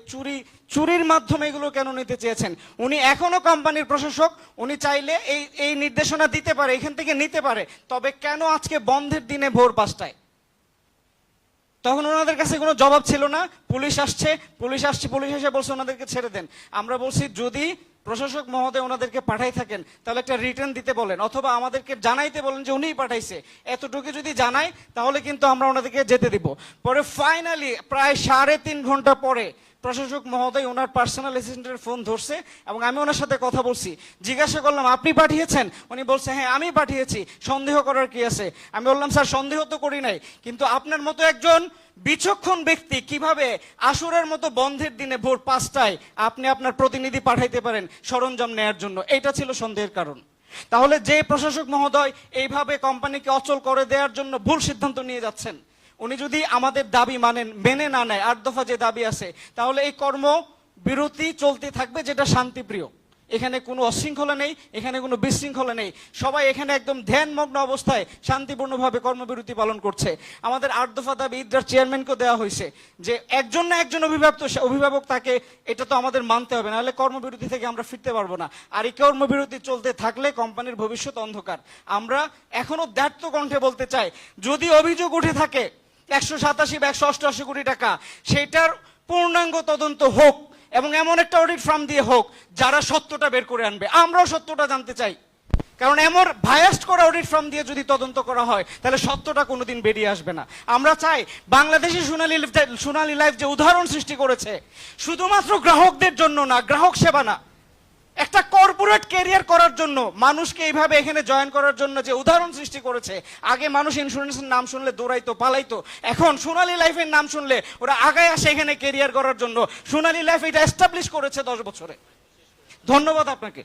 চুরির মাধ্যমে এগুলো কেন নিতে চেয়েছেন। উনি এখনো কোম্পানির প্রশাসক, উনি চাইলে এই নির্দেশনা দিতে পারে, এখান থেকে নিতে পারে, তবে কেন আজকে বন্ধের দিনে ভোর 5টায়? তখন ওনাদের কাছে কোনো জবাব ছিল না। পুলিশ এসে বলছে ওনাদেরকে ছেড়ে দেন। আমরা বলছি যদি প্রশাসক মহোদয় ওনাদেরকে পাঠাই থাকেন তাহলে একটা রিটার্ন দিতে বলেন, অথবা আমাদেরকে জানাইতে বলেন যে উনিই পাঠাইছে। এতটুকু যদি জানাই তাহলে কিন্তু আমরা ওনাদেরকে যেতে দিব। পরে ফাইনালি প্রায় 3.5 ঘন্টা পরে প্রশাসক মহোদয় ওনার পার্সোনাল অ্যাসিস্ট্যান্টের ফোন ধরছে এবং আমি ওনার সাথে কথা বলছি। জিজ্ঞাসা করলাম আপনি পাঠিয়েছেন? উনি বলছে হ্যাঁ আমি পাঠিয়েছি, সন্দেহ করার কি আছে? আমি বললাম স্যার সন্দেহ তো করি নাই, কিন্তু আপনার মতো একজন বিচক্ষণ ব্যক্তি কিভাবে আসরের মতো বন্ধের দিনে ভোর 5টায় আপনি আপনার প্রতিনিধি পাঠাইতে পারেন সরঞ্জাম নেয়ার জন্য? এটা ছিল সন্দেহের কারণ। তাহলে যে প্রশাসক মহোদয় এইভাবে কোম্পানিকে অচল করে দেওয়ার জন্য ভুল সিদ্ধান্ত নিয়ে যাচ্ছেন, উনি যদি আমাদের দাবি মেনে না নেয়, 8 দফা যে দাবি আছে, তাহলে এই কর্মবিরতি চলতে থাকবে, যেটা শান্তিপ্রিয়। এখানে কোনো অশৃঙ্খলা নেই, এখানে কোনো বিশৃঙ্খলা নেই, সবাই এখানে একদম ধ্যানমগ্ন অবস্থায় শান্তিপূর্ণভাবে কর্মবিরতি পালন করছে। আমাদের 8 দফা দাবি ইদ্রার চেয়ারম্যানকেও দেওয়া হয়েছে যে একজন না একজন অভিভাবক তাকে, এটা তো আমাদের মানতে হবে, নাহলে কর্মবিরতি থেকে আমরা ফিরতে পারবো না। আর এই কর্মবিরতি চলতে থাকলে কোম্পানির ভবিষ্যৎ অন্ধকার। আমরা এখনো দ্ব্যর্থ কণ্ঠে বলতে চাই, যদি অভিযোগ উঠে থাকে 187 বা 188 কোটি টাকা, সেটার পূর্ণাঙ্গ তদন্ত হোক এবং এমন একটা অডিট ফার্ম দিয়ে হোক যারা সত্যটা বের করে আনবে। আমরাও সত্যটা জানতে চাই, কারণ এমন ভায়াস্ট করা অডিট ফার্ম দিয়ে যদি তদন্ত করা হয় তাহলে সত্যটা কোনোদিন বেরিয়ে আসবে না। আমরা চাই বাংলাদেশে সোনালী লাইফ যে উদাহরণ সৃষ্টি করেছে, শুধুমাত্র গ্রাহকদের জন্য না, গ্রাহক সেবা না, একটা কর্পোরেট ক্যারিয়ার করার জন্য, মানুষকে এইভাবে এখানে জয়েন করার জন্য যে উদাহরণ সৃষ্টি করেছে। আগে মানুষ ইন্স্যুরেন্সের নাম শুনলে দৌড়াইতো, পালাইতো, এখন সোনালী লাইফের নাম শুনলে ওরা আগায় আসে এখানে ক্যারিয়ার করার জন্য। সোনালী লাইফ এটা এস্টাবলিশ করেছে 10 বছরে। ধন্যবাদ আপনাকে।